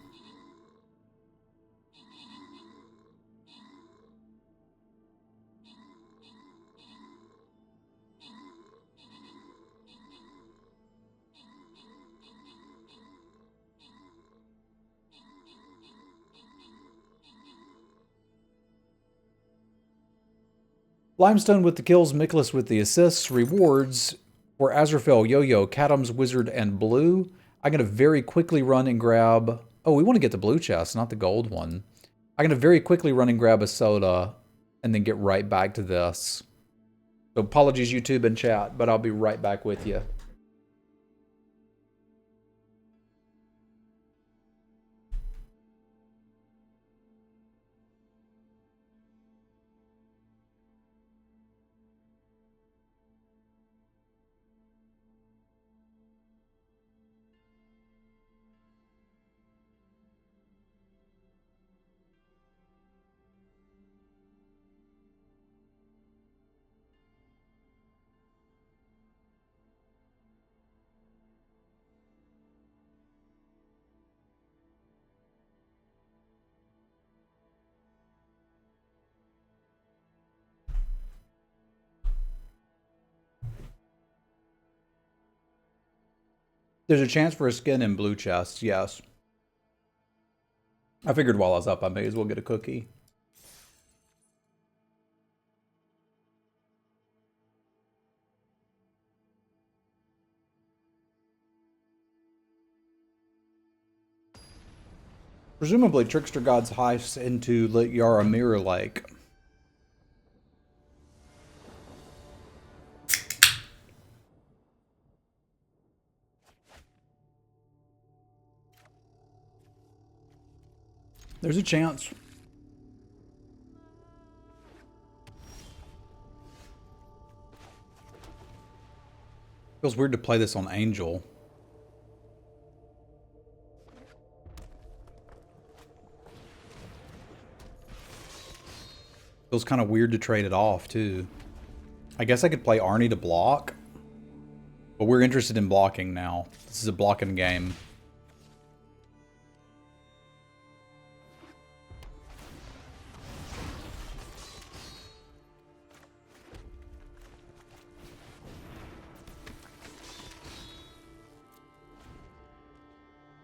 A: Limestone with the kills, Miklas with the assists, rewards for Azrael, Yo-Yo, Cadams, Wizard, and Blue. I'm going to very quickly run and grab... Oh, we want to get the blue chest, not the gold one. I'm going to very quickly run and grab a soda and then get right back to this. So apologies, YouTube and chat, but I'll be right back with you. There's a chance for a skin in blue chests, yes. I figured while I was up, I may as well get a cookie. Presumably, Trickster God's heist into Lityara Mirror Lake. There's a chance. Feels weird to play this on Angel. Feels kind of weird to trade it off, too. I guess I could play Arnie to block. But we're interested in blocking now. This is a blocking game.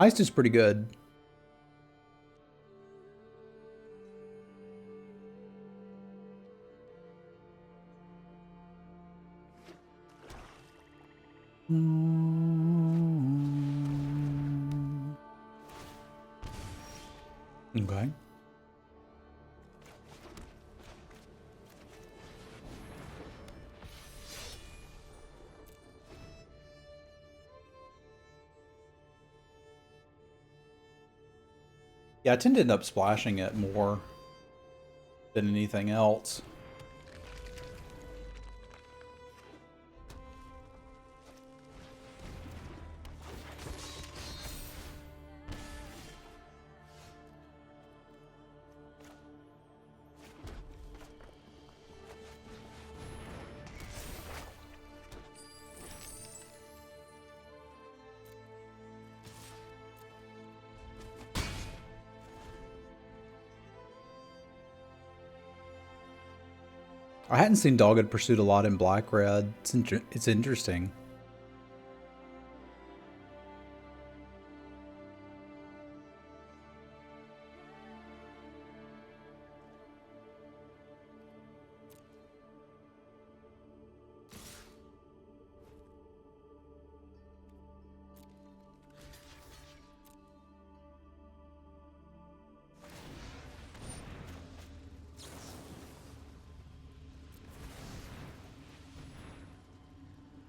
A: Heist is pretty good. Okay. Yeah, I tend to end up splashing it more than anything else. I hadn't seen Dogged Pursuit a lot in Black-Red. It's interesting.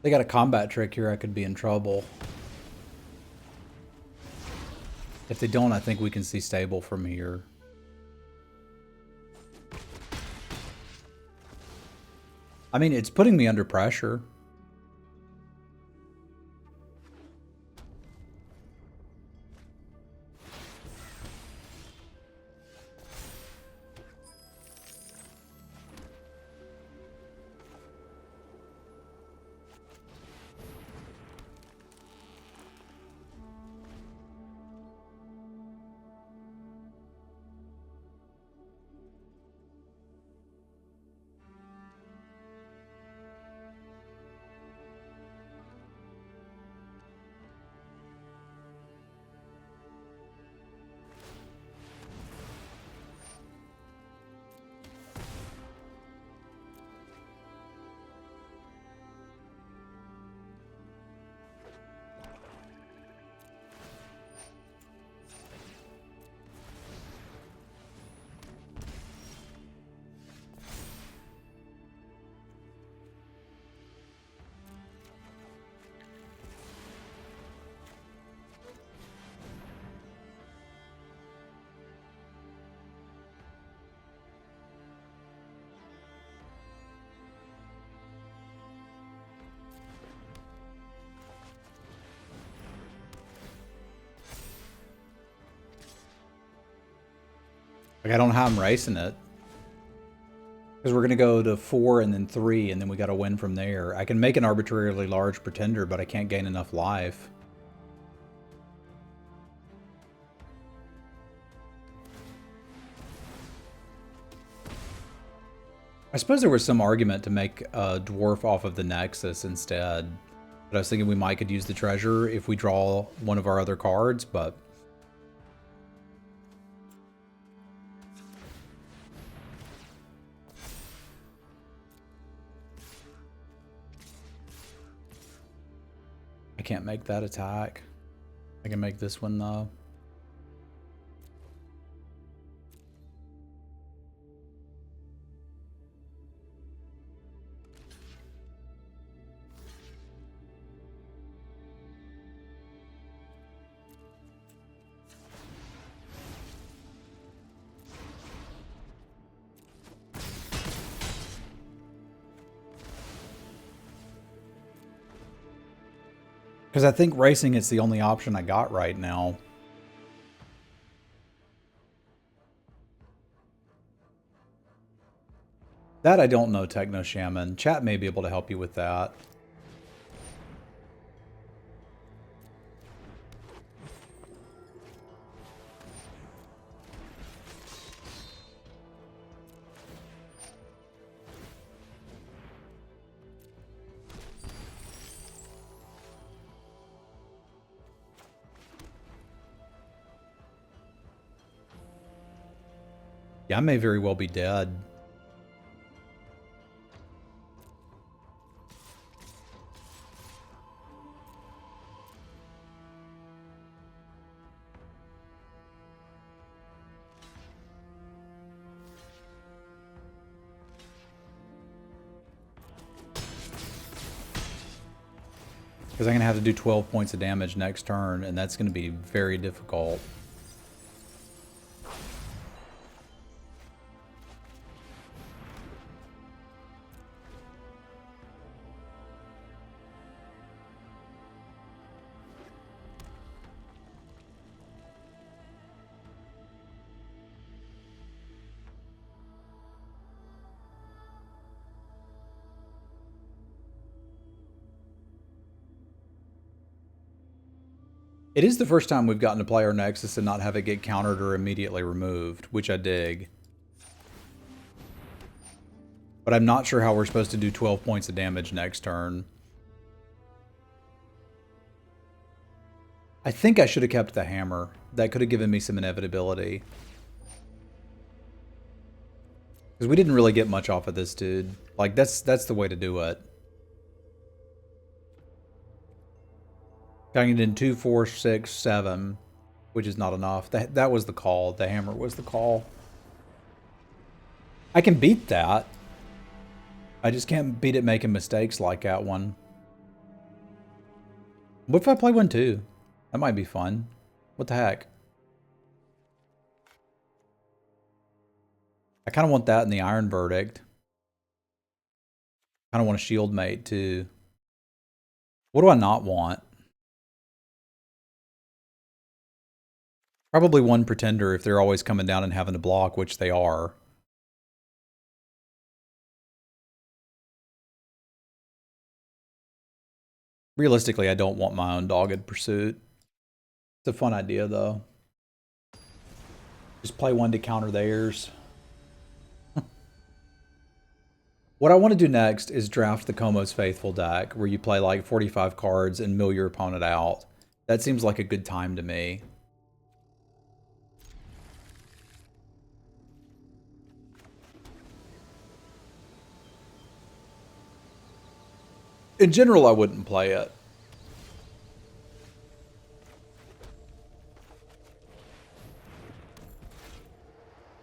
A: They got a combat trick here, I could be in trouble. If they don't, I think we can see stable from here. I mean, it's putting me under pressure. Like, I don't know how I'm racing it. Because we're going to go to 4 and then 3, and then we got to win from there. I can make an arbitrarily large pretender, but I can't gain enough life. I suppose there was some argument to make a dwarf off of the Nexus instead, but But I was thinking we might could use the treasure if we draw one of our other cards, but... I can't make that attack. I can make this one, though. Because I think racing is the only option I got right now. That I don't know, Techno Shaman. Chat may be able to help you with that. Yeah, I may very well be dead. Because I'm going to have to do 12 points of damage next turn, and that's going to be very difficult. It is the first time we've gotten to play our Nexus and not have it get countered or immediately removed, which I dig. But I'm not sure how we're supposed to do 12 points of damage next turn. I think I should have kept the hammer. That could have given me some inevitability. Because we didn't really get much off of this dude. Like, that's the way to do it. Cutting it in 2, 4, 6, 7, which is not enough. That was the call. The hammer was the call. I can beat that. I just can't beat it making mistakes like that one. What if I play 1, 2? That might be fun. What the heck? I kind of want that in the Iron Verdict. I kind of want a Shield Mate too. What do I not want? Probably 1 Pretender if they're always coming down and having to block, which they are. Realistically, I don't want my own Dogged Pursuit. It's a fun idea, though. Just play 1 to counter theirs. What I want to do next is draft the Komo's Faithful deck, where you play like 45 cards and mill your opponent out. That seems like a good time to me. In general, I wouldn't play it.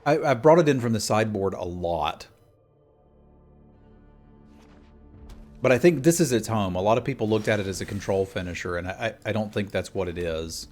A: I brought it in from the sideboard a lot. But I think this is its home. A lot of people looked at it as a control finisher, and I don't think that's what it is.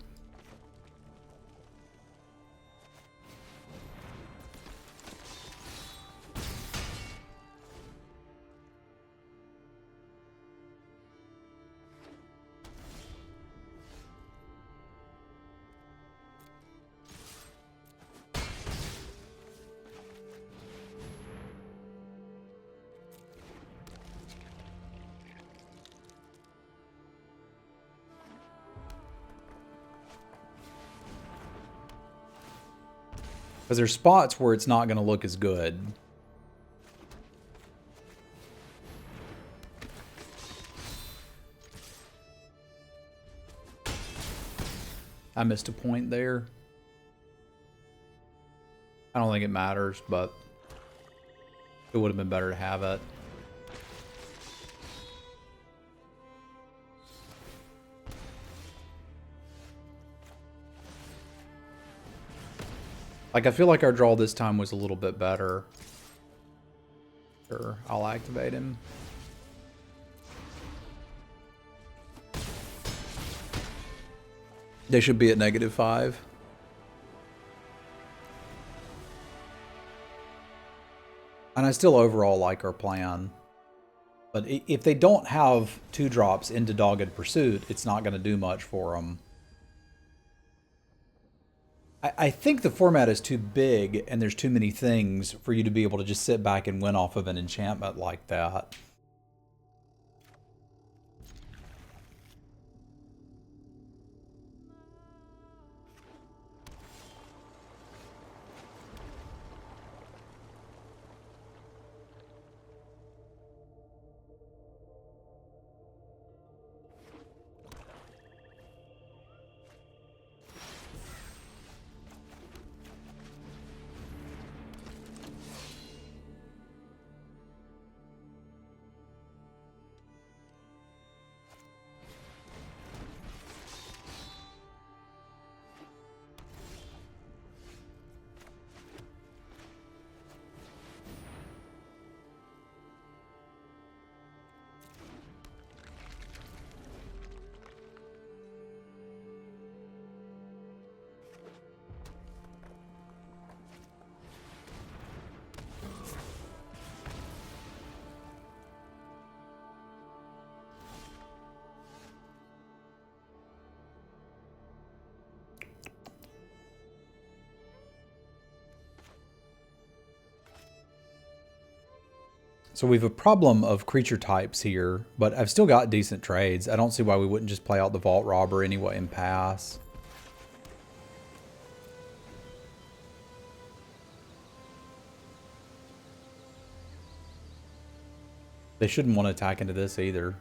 A: Because there's spots where it's not going to look as good. I missed a point there. I don't think it matters, but it would have been better to have it. Like, I feel like our draw this time was a little bit better. Sure, I'll activate him. They should be at -5. And I still overall like our plan. But if they don't have 2-drops into Dogged Pursuit, it's not going to do much for them. I think the format is too big and there's too many things for you to be able to just sit back and win off of an enchantment like that. So we have a problem of creature types here, but I've still got decent trades. I don't see why we wouldn't just play out the Vault Robber anyway and pass. They shouldn't want to attack into this either.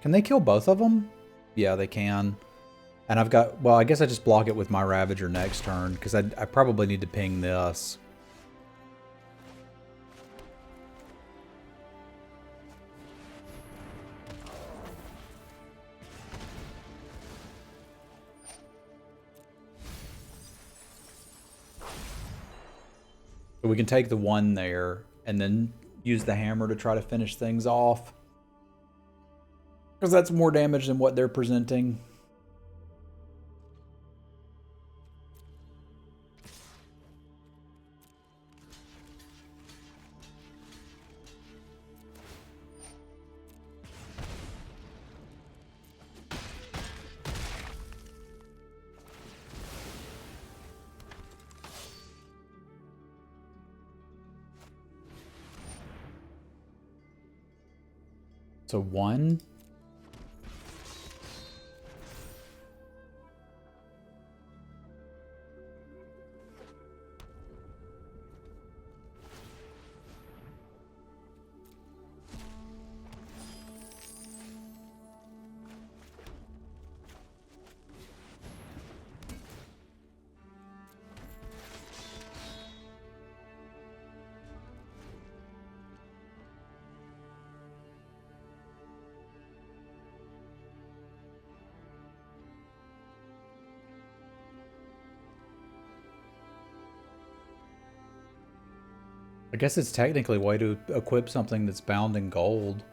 A: Can they kill both of them? Yeah, they can. And I've got, well, I guess I just block it with my Ravager next turn, because I probably need to ping this. So we can take the 1 there, and then use the hammer to try to finish things off. Because that's more damage than what they're presenting. So 1. I guess it's technically a way to equip something that's bound in gold.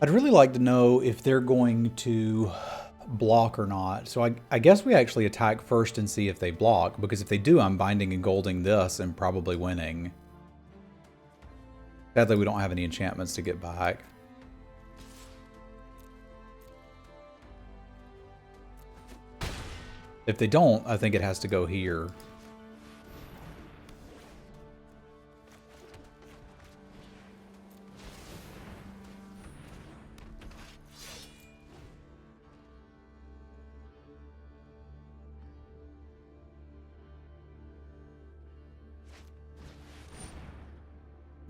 A: I'd really like to know if they're going to block or not. So I guess we actually attack first and see if they block, because if they do, I'm binding and golding this and probably winning. Sadly, we don't have any enchantments to get back. If they don't, I think it has to go here.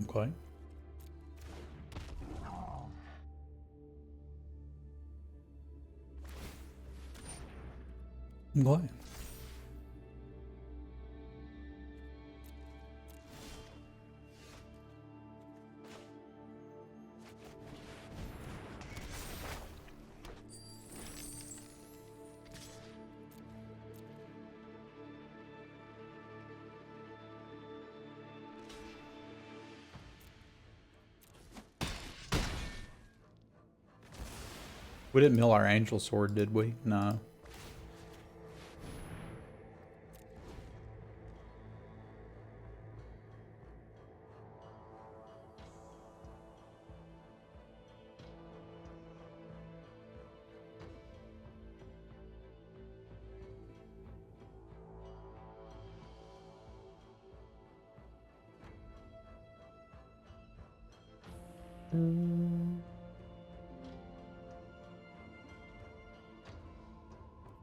A: Okay. Okay. We didn't mill our angel sword, did we? No.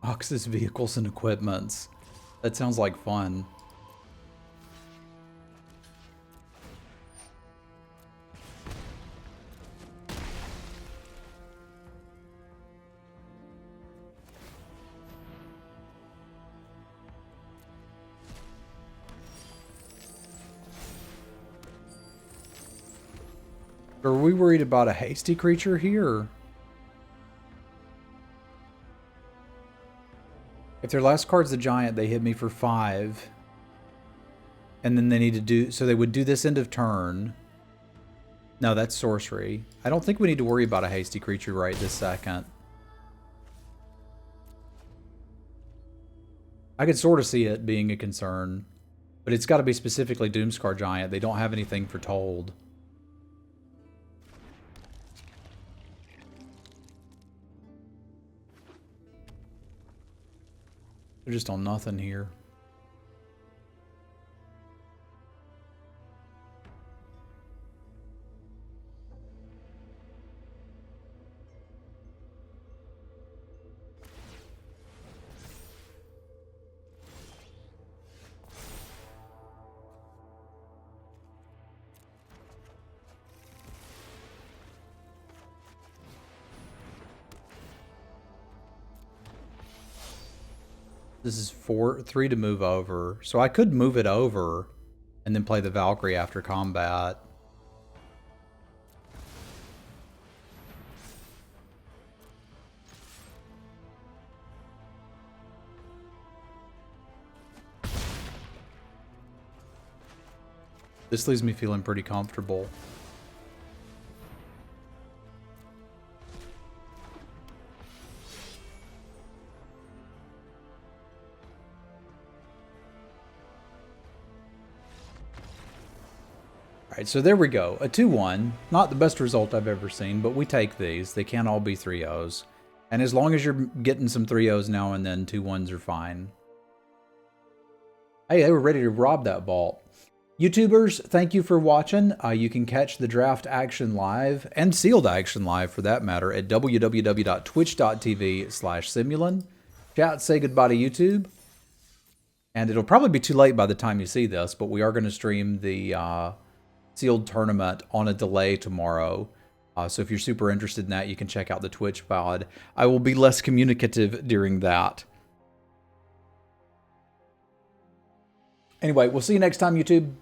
A: Ox's vehicles and equipments. That sounds like fun. Are we worried about a hasty creature here? If their last card's a giant, they hit me for 5. And then they need to do... So they would do this end of turn. No, that's sorcery. I don't think we need to worry about a hasty creature right this second. I could sort of see it being a concern. But it's got to be specifically Doomscar Giant. They don't have anything for Told. They're just on nothing here. This is 3 to move over. So I could move it over and then play the Valkyrie after combat. This leaves me feeling pretty comfortable. Alright, so there we go. A 2-1. Not the best result I've ever seen, but we take these. They can't all be 3-0s. And as long as you're getting some 3-0s now and then, 2-1s are fine. Hey, they were ready to rob that vault. YouTubers, thank you for watching. You can catch the draft action live, and sealed action live for that matter, at www.twitch.tv/Semulin. Chat, say goodbye to YouTube. And it'll probably be too late by the time you see this, but we are going to stream the sealed tournament on a delay tomorrow. So if you're super interested in that, you can check out the Twitch VOD. I will be less communicative during that. Anyway, we'll see you next time, YouTube.